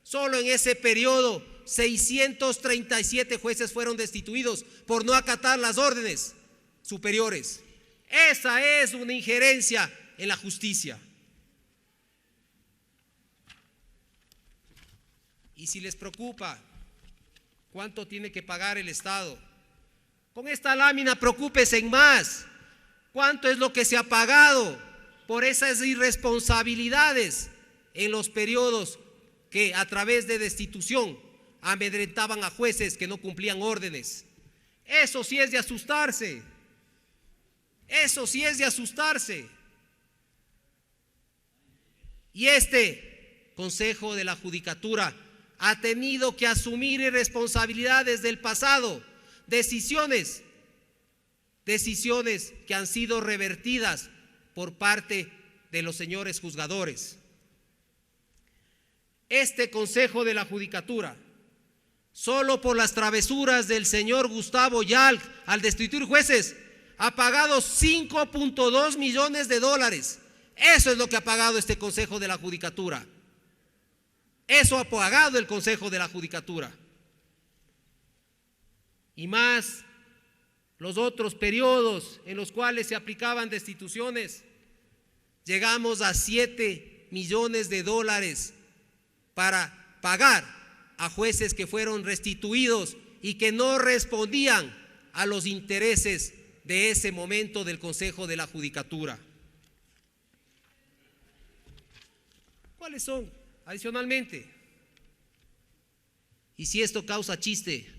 Solo en ese periodo, 637 jueces fueron destituidos por no acatar las órdenes superiores. Esa es una injerencia en la justicia. Y si les preocupa cuánto tiene que pagar el Estado, con esta lámina preocúpese en más. ¿Cuánto es lo que se ha pagado por esas irresponsabilidades en los periodos que a través de destitución amedrentaban a jueces que no cumplían órdenes? Eso sí es de asustarse. Eso sí es de asustarse. Y este Consejo de la Judicatura ha tenido que asumir irresponsabilidades del pasado, decisiones que han sido revertidas por parte de los señores juzgadores. Este Consejo de la Judicatura, solo por las travesuras del señor Gustavo Yalc al destituir jueces, ha pagado $5.2 millones. Eso es lo que ha pagado este Consejo de la Judicatura. Eso ha pagado el Consejo de la Judicatura. Y más los otros periodos en los cuales se aplicaban destituciones, llegamos a $7 millones para pagar a jueces que fueron restituidos y que no respondían a los intereses de ese momento del Consejo de la Judicatura. ¿Cuáles son? Adicionalmente, y si esto causa chiste,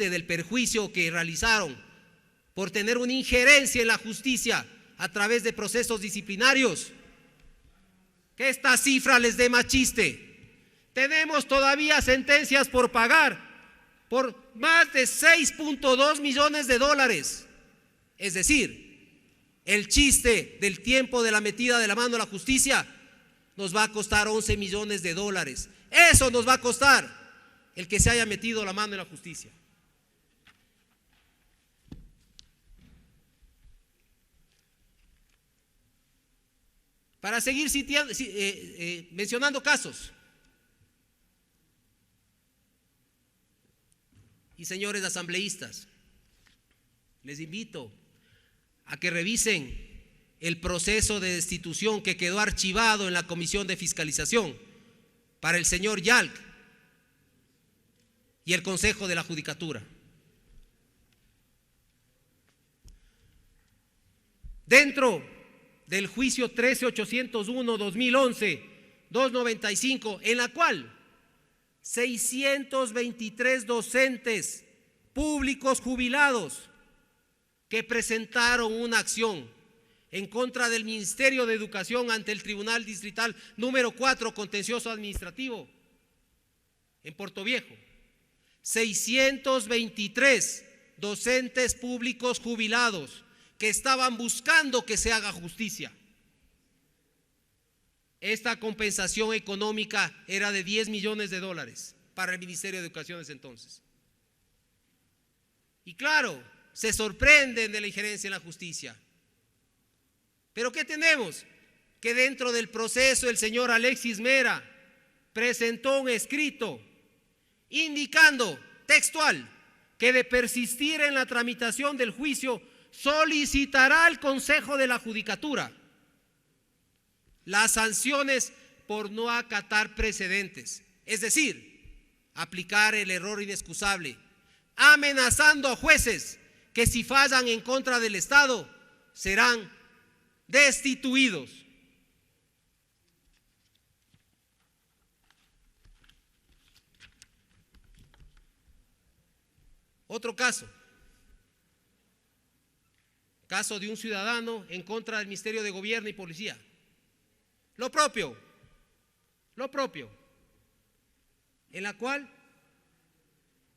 del perjuicio que realizaron por tener una injerencia en la justicia a través de procesos disciplinarios, que esta cifra les dé más chiste. Tenemos todavía sentencias por pagar por más de 6.2 millones de dólares. Es decir, el chiste del tiempo de la metida de la mano a la justicia nos va a costar 11 millones de dólares. Eso nos va a costar el que se haya metido la mano en la justicia. Para seguir mencionando casos. Y señores asambleístas, les invito a que revisen el proceso de destitución que quedó archivado en la Comisión de Fiscalización para el señor Yalc y el Consejo de la Judicatura. Dentro del juicio 13801-2011-295, en la cual 623 docentes públicos jubilados que presentaron una acción en contra del Ministerio de Educación ante el Tribunal Distrital número 4 Contencioso Administrativo en Portoviejo. 623 docentes públicos jubilados que estaban buscando que se haga justicia. Esta compensación económica era de 10 millones de dólares para el Ministerio de Educación desde entonces. Y claro, se sorprenden de la injerencia en la justicia. Pero ¿qué tenemos? Que dentro del proceso el señor Alexis Mera presentó un escrito indicando textual que de persistir en la tramitación del juicio solicitará al Consejo de la Judicatura las sanciones por no acatar precedentes, es decir, aplicar el error inexcusable, amenazando a jueces que si fallan en contra del Estado serán destituidos. Otro caso de un ciudadano en contra del Ministerio de Gobierno y Policía. Lo propio, en la cual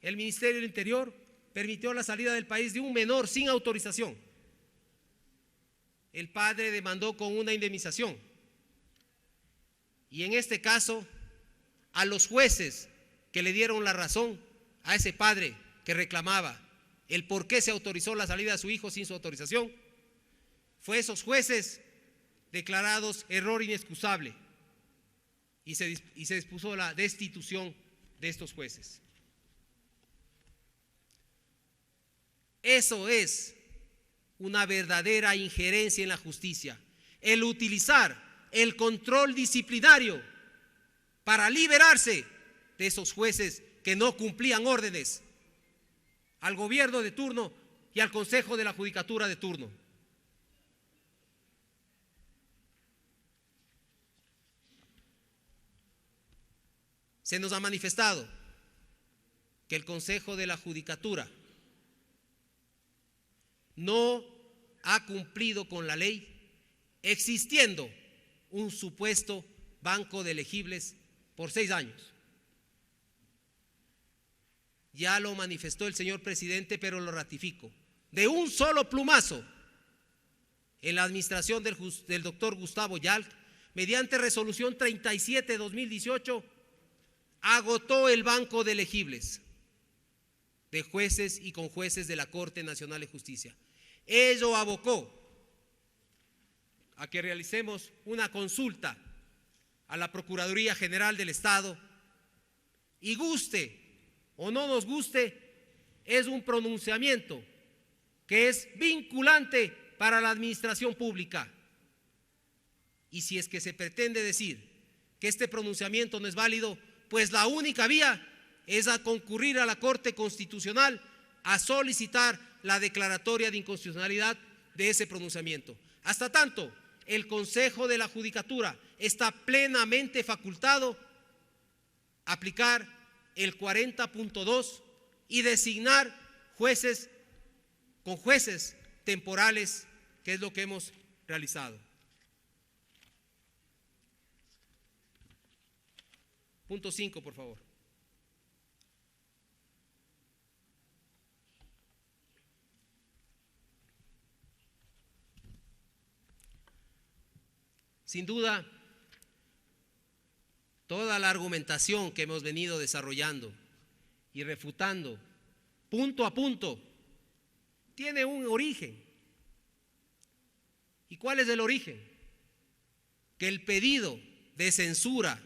el Ministerio del Interior permitió la salida del país de un menor sin autorización. El padre demandó con una indemnización. Y en este caso, a los jueces que le dieron la razón a ese padre que reclamaba el por qué se autorizó la salida de su hijo sin su autorización, fue esos jueces declarados error inexcusable y se dispuso la destitución de estos jueces. Eso es una verdadera injerencia en la justicia, el utilizar el control disciplinario para liberarse de esos jueces que no cumplían órdenes al gobierno de turno y al Consejo de la Judicatura de turno. Se nos ha manifestado que el Consejo de la Judicatura no ha cumplido con la ley, existiendo un supuesto banco de elegibles por 6 años. Ya lo manifestó el señor presidente, pero lo ratifico. De un solo plumazo, en la administración del doctor Gustavo Yalc, mediante resolución 37/2018, agotó el banco de elegibles de jueces y conjueces de la Corte Nacional de Justicia. Ello abocó a que realicemos una consulta a la Procuraduría General del Estado y guste o no nos guste, es un pronunciamiento que es vinculante para la administración pública. Y si es que se pretende decir que este pronunciamiento no es válido, pues la única vía es a concurrir a la Corte Constitucional a solicitar la declaratoria de inconstitucionalidad de ese pronunciamiento. Hasta tanto, el Consejo de la Judicatura está plenamente facultado a aplicar el 40.2 y designar jueces con jueces temporales, que es lo que hemos realizado. Punto 5, por favor. Sin duda, toda la argumentación que hemos venido desarrollando y refutando punto a punto tiene un origen. ¿Y cuál es el origen? Que el pedido de censura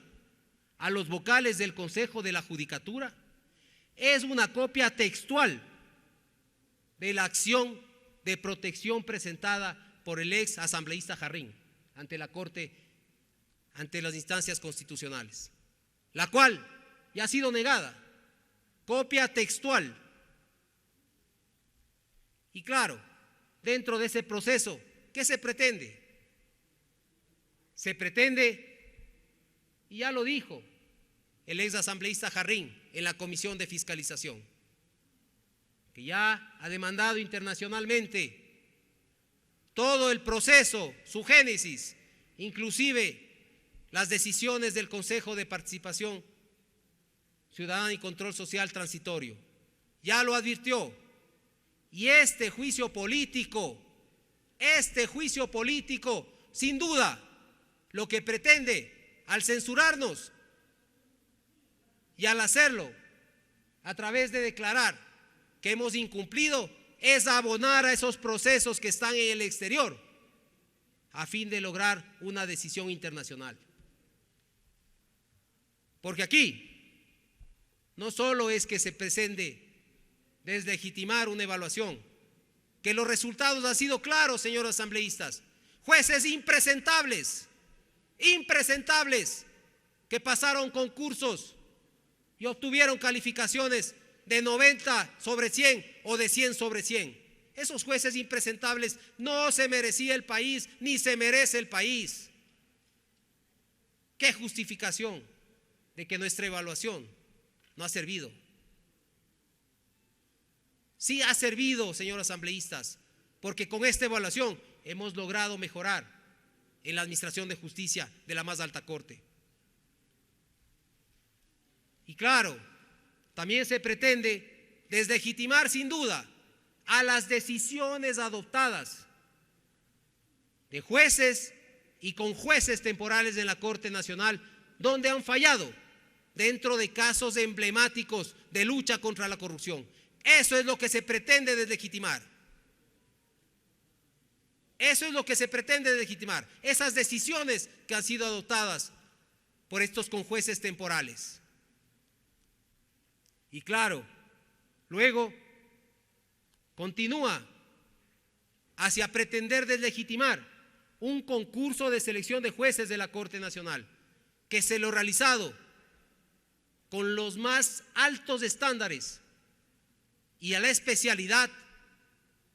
a los vocales del Consejo de la Judicatura es una copia textual de la acción de protección presentada por el ex asambleísta Jarrín ante la Corte, ante las instancias constitucionales, la cual ya ha sido negada, copia textual. Y claro, dentro de ese proceso, ¿qué se pretende? Se pretende, y ya lo dijo el ex asambleísta Jarrín en la Comisión de Fiscalización, que ya ha demandado internacionalmente todo el proceso, su génesis, inclusive las decisiones del Consejo de Participación Ciudadana y Control Social Transitorio. Ya lo advirtió. Y este juicio político, sin duda, lo que pretende al censurarnos y al hacerlo a través de declarar que hemos incumplido, es abonar a esos procesos que están en el exterior a fin de lograr una decisión internacional. Porque aquí no solo es que se pretende deslegitimar una evaluación, que los resultados han sido claros, señores asambleístas, jueces impresentables, que pasaron concursos y obtuvieron calificaciones de 90 sobre 100 o de 100 sobre 100. Esos jueces impresentables no se merecía el país, ni se merece el país. ¿Qué justificación de que nuestra evaluación no ha servido? Sí ha servido, señores asambleístas, porque con esta evaluación hemos logrado mejorar en la administración de justicia de la más alta corte. Y claro, también se pretende deslegitimar sin duda a las decisiones adoptadas de jueces y con jueces temporales en la Corte Nacional, donde han fallado dentro de casos emblemáticos de lucha contra la corrupción. Eso es lo que se pretende deslegitimar. Eso es lo que se pretende deslegitimar. Esas decisiones que han sido adoptadas por estos conjueces temporales. Y claro, luego continúa hacia pretender deslegitimar un concurso de selección de jueces de la Corte Nacional, que se lo ha realizado con los más altos estándares y a la especialidad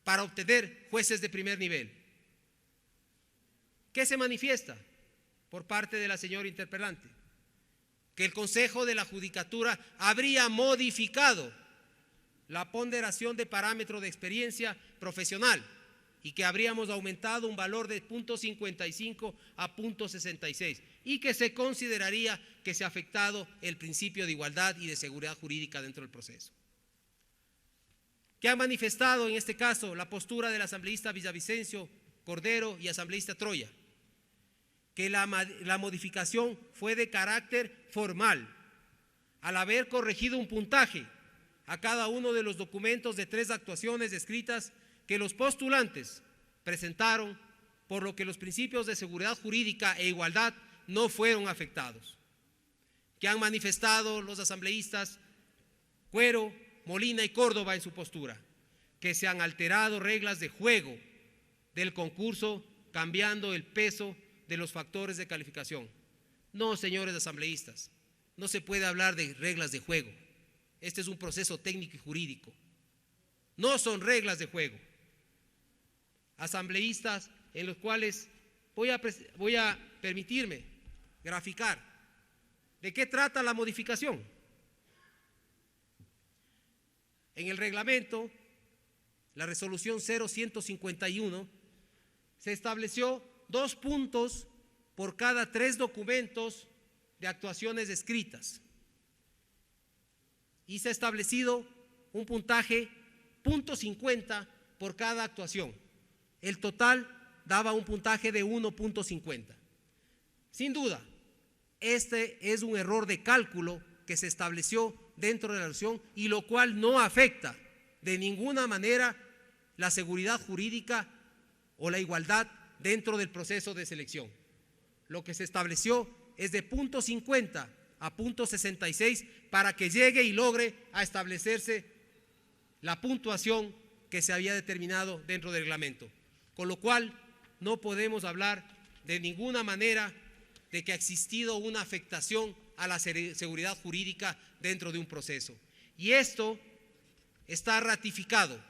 para obtener jueces de primer nivel. ¿Qué se manifiesta por parte de la señora interpelante? Que el Consejo de la Judicatura habría modificado la ponderación de parámetro de experiencia profesional y que habríamos aumentado un valor de 0.55 a 0.66 y que se consideraría que se ha afectado el principio de igualdad y de seguridad jurídica dentro del proceso. ¿Qué ha manifestado en este caso la postura del asambleísta Villavicencio Cordero y asambleísta Troya? Que la modificación fue de carácter formal, al haber corregido un puntaje a cada uno de los documentos de 3 actuaciones escritas que los postulantes presentaron, por lo que los principios de seguridad jurídica e igualdad no fueron afectados. Que han manifestado los asambleístas Cuero, Molina y Córdoba en su postura, que se han alterado reglas de juego del concurso, cambiando el peso de los factores de calificación. No, señores asambleístas, no se puede hablar de reglas de juego. Este es un proceso técnico y jurídico. no son reglas de juego. Asambleístas en los cuales voy a permitirme graficar de qué trata la modificación. En el reglamento, la resolución 0151, se estableció 2 puntos por cada 3 documentos de actuaciones escritas y se ha establecido un puntaje .50 por cada actuación. El total daba un puntaje de 1.50. Sin duda, este es un error de cálculo que se estableció dentro de la resolución y lo cual no afecta de ninguna manera la seguridad jurídica o la igualdad dentro del proceso de selección. Lo que se estableció es de .50 a .66 para que llegue y logre a establecerse la puntuación que se había determinado dentro del reglamento. Con lo cual no podemos hablar de ninguna manera de que ha existido una afectación a la seguridad jurídica dentro de un proceso. Y esto está ratificado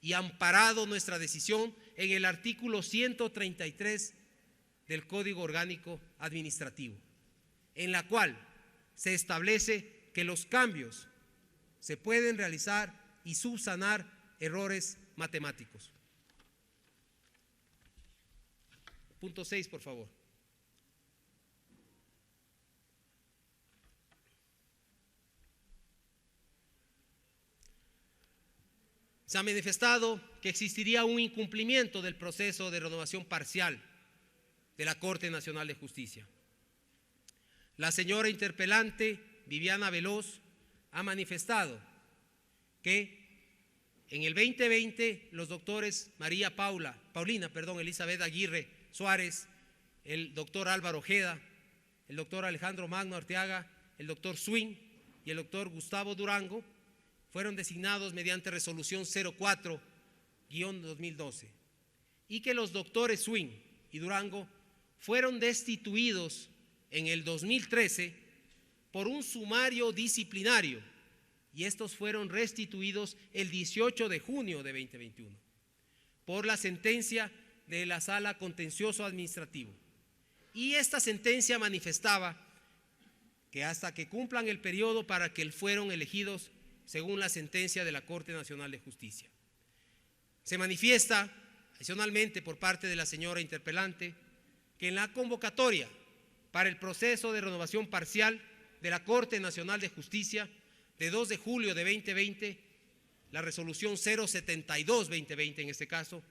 y amparado nuestra decisión en el artículo 133 del Código Orgánico Administrativo, en la cual se establece que los cambios se pueden realizar y subsanar errores matemáticos. Punto 6, por favor. Se ha manifestado que existiría un incumplimiento del proceso de renovación parcial de la Corte Nacional de Justicia. La señora interpelante, Viviana Veloz, ha manifestado que en el 2020 los doctores Paulina, Elizabeth Aguirre Suárez, el doctor Álvaro Ojeda, el doctor Alejandro Magno Arteaga, el doctor Swing y el doctor Gustavo Durango fueron designados mediante resolución 04-2012 y que los doctores Swing y Durango fueron destituidos en el 2013 por un sumario disciplinario y estos fueron restituidos el 18 de junio de 2021 por la sentencia de la Sala Contencioso Administrativo. Y esta sentencia manifestaba que hasta que cumplan el periodo para que fueron elegidos según la sentencia de la Corte Nacional de Justicia. Se manifiesta adicionalmente por parte de la señora interpelante que en la convocatoria para el proceso de renovación parcial de la Corte Nacional de Justicia de 2 de julio de 2020, la resolución 072-2020 en este caso,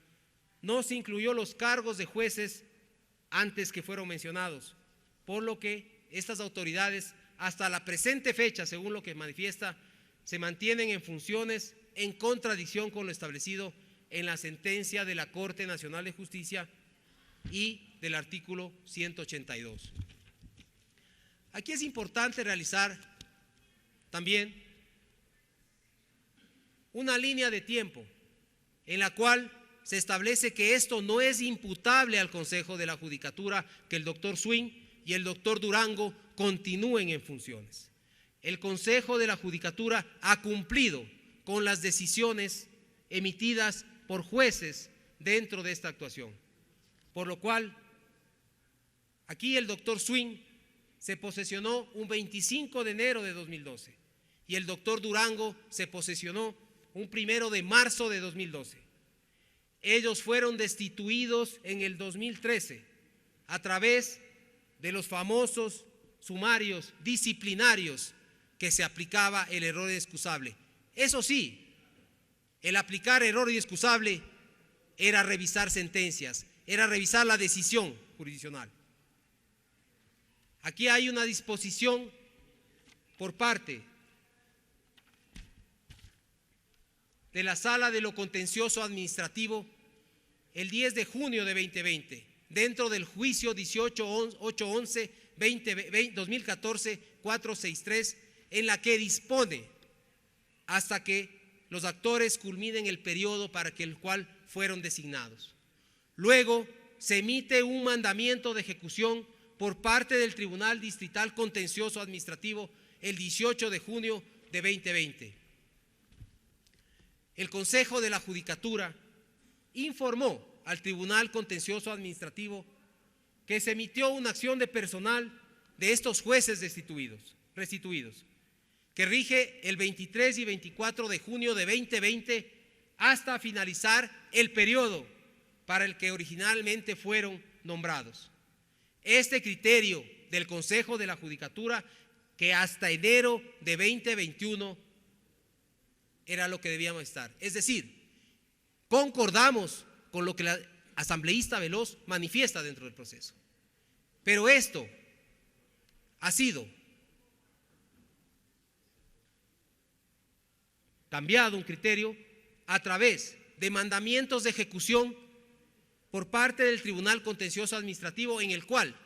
no se incluyó los cargos de jueces antes que fueron mencionados, por lo que estas autoridades hasta la presente fecha, según lo que manifiesta, se mantienen en funciones en contradicción con lo establecido en la sentencia de la Corte Nacional de Justicia y del artículo 182. Aquí es importante realizar también una línea de tiempo en la cual se establece que esto no es imputable al Consejo de la Judicatura, que el doctor Swing y el doctor Durango continúen en funciones. El Consejo de la Judicatura ha cumplido con las decisiones emitidas por jueces dentro de esta actuación, por lo cual aquí el doctor Swing se posesionó un 25 de enero de 2012 y el doctor Durango se posesionó un 1 de marzo de 2012. Ellos fueron destituidos en el 2013 a través de los famosos sumarios disciplinarios que se aplicaba el error excusable. Eso sí, el aplicar error excusable era revisar sentencias, era revisar la decisión jurisdiccional. Aquí hay una disposición por parte de la Sala de lo Contencioso Administrativo el 10 de junio de 2020, dentro del juicio 1811-2014-463, en la que dispone hasta que los actores culminen el periodo para el cual fueron designados. Luego se emite un mandamiento de ejecución por parte del Tribunal Distrital Contencioso Administrativo el 18 de junio de 2020. el Consejo de la Judicatura informó al Tribunal Contencioso Administrativo que se emitió una acción de personal de estos jueces restituidos, que rige el 23 y 24 de junio de 2020 hasta finalizar el periodo para el que originalmente fueron nombrados. Este criterio del Consejo de la Judicatura, que hasta enero de 2021 era lo que debíamos estar. Es decir, concordamos con lo que la asambleísta Veloz manifiesta dentro del proceso. Pero esto ha sido cambiado un criterio a través de mandamientos de ejecución por parte del Tribunal Contencioso Administrativo, en el cual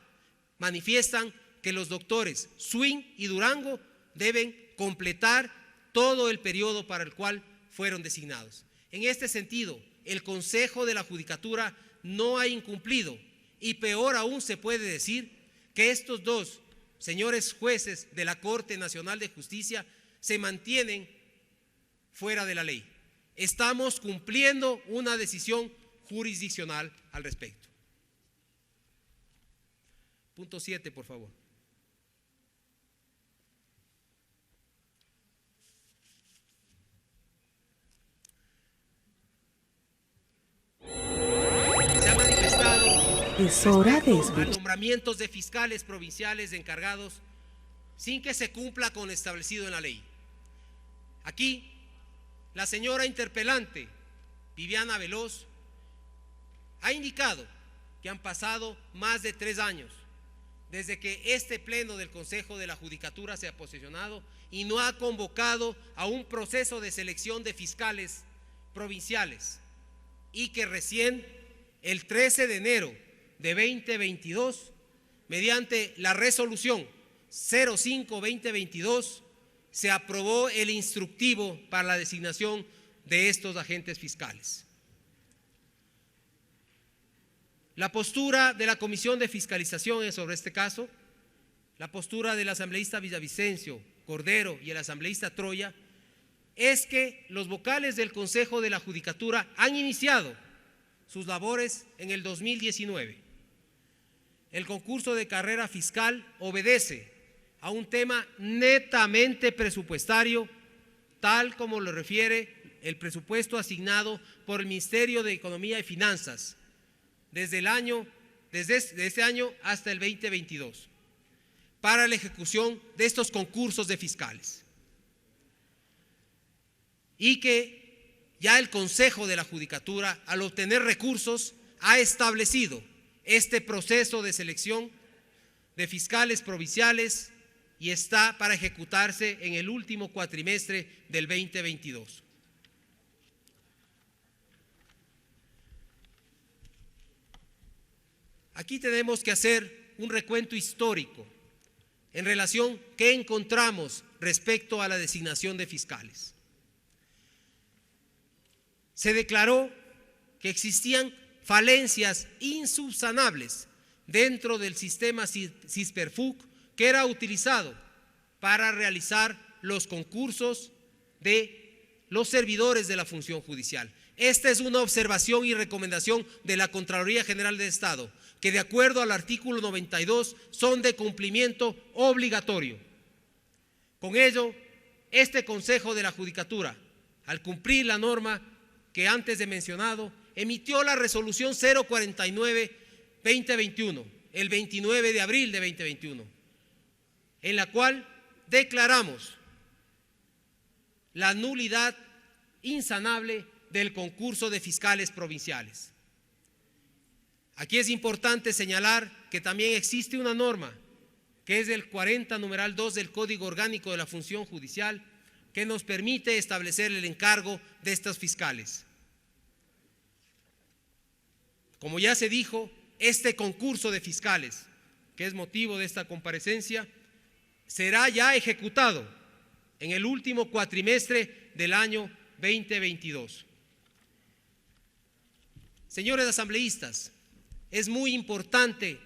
manifiestan que los doctores Swing y Durango deben completar todo el periodo para el cual fueron designados. En este sentido, el Consejo de la Judicatura no ha incumplido, y peor aún se puede decir que estos dos señores jueces de la Corte Nacional de Justicia se mantienen fuera de la ley. Estamos cumpliendo una decisión jurisdiccional al respecto. Punto 7, por favor. Se ha manifestado Es hora de a escuchar. nombramientos de fiscales provinciales encargados sin que se cumpla con lo establecido en la ley. Aquí, la señora interpelante, Viviana Veloz, ha indicado que han pasado más de 3 años desde que este pleno del Consejo de la Judicatura se ha posesionado y no ha convocado a un proceso de selección de fiscales provinciales, y que recién el 13 de enero de 2022, mediante la resolución 05-2022, se aprobó el instructivo para la designación de estos agentes fiscales. La postura de la Comisión de Fiscalización sobre este caso, la postura del asambleísta Villavicencio Cordero y el asambleísta Troya, es que los vocales del Consejo de la Judicatura han iniciado sus labores en el 2019. El concurso de carrera fiscal obedece a un tema netamente presupuestario, tal como lo refiere el presupuesto asignado por el Ministerio de Economía y Finanzas desde este año hasta el 2022 para la ejecución de estos concursos de fiscales, y que ya el Consejo de la Judicatura, al obtener recursos, ha establecido este proceso de selección de fiscales provinciales y está para ejecutarse en el último cuatrimestre del 2022. Aquí tenemos que hacer un recuento histórico en relación a qué encontramos respecto a la designación de fiscales. Se declaró que existían falencias insubsanables dentro del sistema CISPERFUC que era utilizado para realizar los concursos de los servidores de la función judicial. Esta es una observación y recomendación de la Contraloría General del Estado, que de acuerdo al artículo 92 son de cumplimiento obligatorio. Con ello, este Consejo de la Judicatura, al cumplir la norma que antes he mencionado, emitió la resolución 049-2021, el 29 de abril de 2021, en la cual declaramos la nulidad insanable del concurso de fiscales provinciales. Aquí es importante señalar que también existe una norma, que es el 40-2 del Código Orgánico de la Función Judicial, que nos permite establecer el encargo de estos fiscales. Como ya se dijo, este concurso de fiscales, que es motivo de esta comparecencia, será ya ejecutado en el último cuatrimestre del año 2022. Señores asambleístas, es muy importante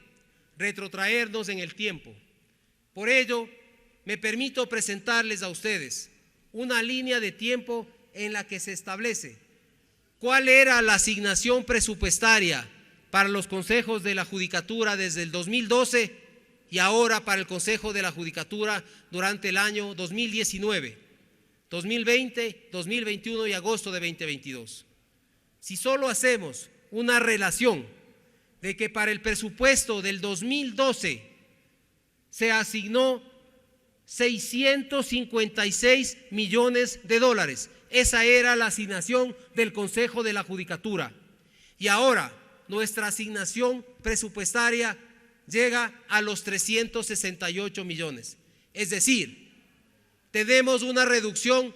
retrotraernos en el tiempo. Por ello, me permito presentarles a ustedes una línea de tiempo en la que se establece cuál era la asignación presupuestaria para los consejos de la Judicatura desde el 2012 y ahora para el Consejo de la Judicatura durante el año 2019, 2020, 2021 y agosto de 2022. Si solo hacemos una relación de que para el presupuesto del 2012 se asignó 656 millones de dólares, esa era la asignación del Consejo de la Judicatura, y ahora nuestra asignación presupuestaria llega a los 368 millones. Es decir, tenemos una reducción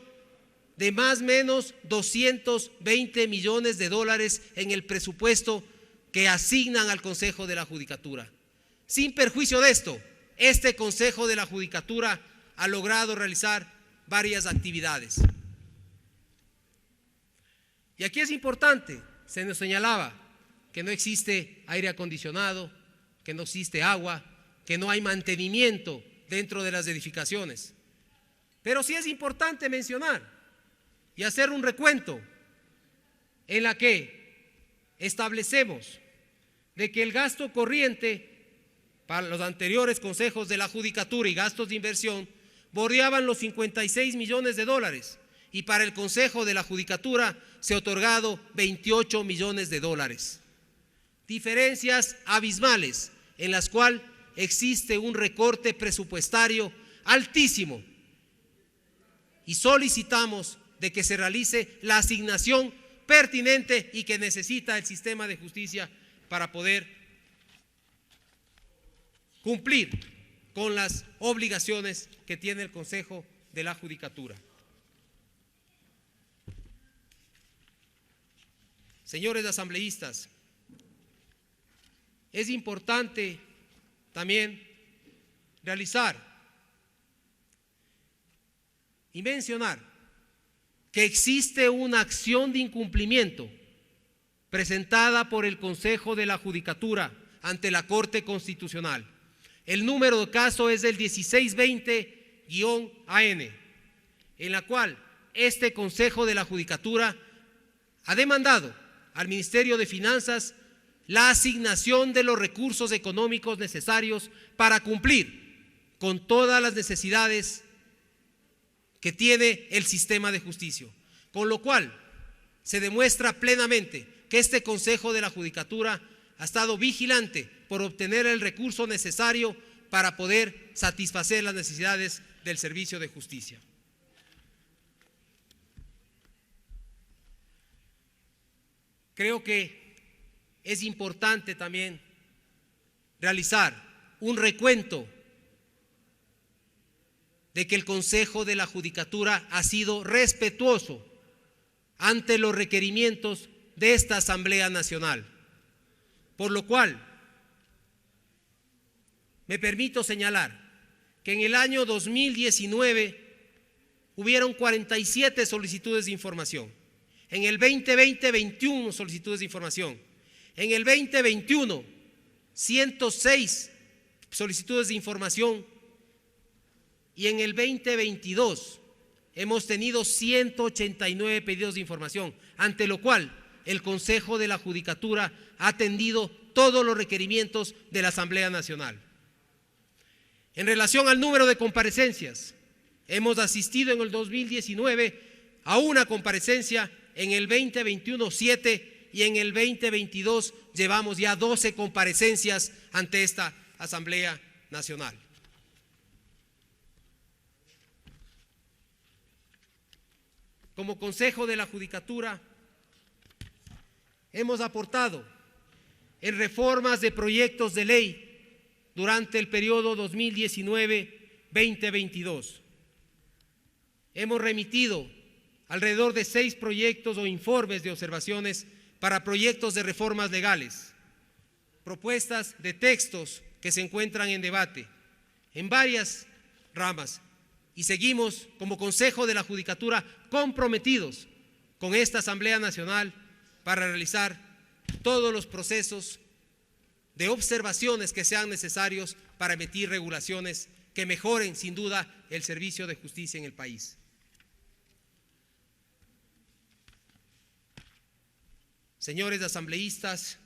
de más o menos 220 millones de dólares en el presupuesto que asignan al Consejo de la Judicatura. Sin perjuicio de esto, este Consejo de la Judicatura ha logrado realizar varias actividades. Y aquí es importante, se nos señalaba que no existe aire acondicionado, que no existe agua, que no hay mantenimiento dentro de las edificaciones. Pero sí es importante mencionar y hacer un recuento en la que establecemos de que el gasto corriente para los anteriores consejos de la Judicatura y gastos de inversión bordeaban los 56 millones de dólares y para el Consejo de la Judicatura se ha otorgado 28 millones de dólares. Diferencias abismales en las cuales existe un recorte presupuestario altísimo y solicitamos de que se realice la asignación pertinente y que necesita el sistema de justicia para poder cumplir con las obligaciones que tiene el Consejo de la Judicatura. Señores asambleístas, es importante también realizar y mencionar que existe una acción de incumplimiento presentada por el Consejo de la Judicatura ante la Corte Constitucional. El número de caso es el 1620-AN, en la cual este Consejo de la Judicatura ha demandado al Ministerio de Finanzas la asignación de los recursos económicos necesarios para cumplir con todas las necesidades que tiene el sistema de justicia, con lo cual se demuestra plenamente que este Consejo de la Judicatura ha estado vigilante por obtener el recurso necesario para poder satisfacer las necesidades del servicio de justicia. Creo que es importante también realizar un recuento de que el Consejo de la Judicatura ha sido respetuoso ante los requerimientos de esta Asamblea Nacional, por lo cual me permito señalar que en el año 2019 hubieron 47 solicitudes de información, en el 2020 21 solicitudes de información, en el 2021 106 solicitudes de información y en el 2022 hemos tenido 189 pedidos de información, ante lo cual el Consejo de la Judicatura ha atendido todos los requerimientos de la Asamblea Nacional. En relación al número de comparecencias, hemos asistido en el 2019 a una comparecencia, en el 2021 7 y en el 2022 llevamos ya 12 comparecencias ante esta Asamblea Nacional. Como Consejo de la Judicatura hemos aportado en reformas de proyectos de ley durante el periodo 2019-2022. Hemos remitido alrededor de 6 proyectos o informes de observaciones para proyectos de reformas legales, propuestas de textos que se encuentran en debate en varias ramas, y seguimos como Consejo de la Judicatura comprometidos con esta Asamblea Nacional para realizar todos los procesos de observaciones que sean necesarios para emitir regulaciones que mejoren sin duda el servicio de justicia en el país. Señores asambleístas,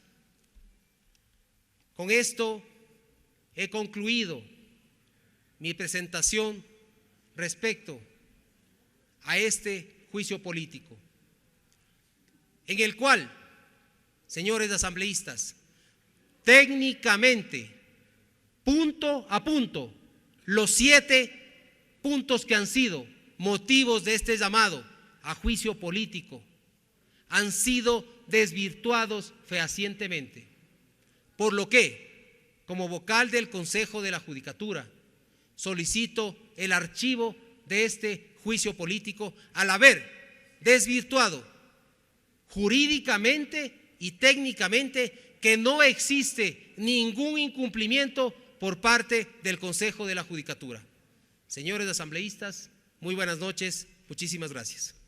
con esto he concluido mi presentación respecto a este juicio político, en el cual, señores asambleístas, técnicamente, punto a punto, los 7 puntos que han sido motivos de este llamado a juicio político han sido desvirtuados fehacientemente, por lo que, como vocal del Consejo de la Judicatura, solicito el archivo de este juicio político al haber desvirtuado jurídicamente y técnicamente que no existe ningún incumplimiento por parte del Consejo de la Judicatura. Señores asambleístas, muy buenas noches, muchísimas gracias.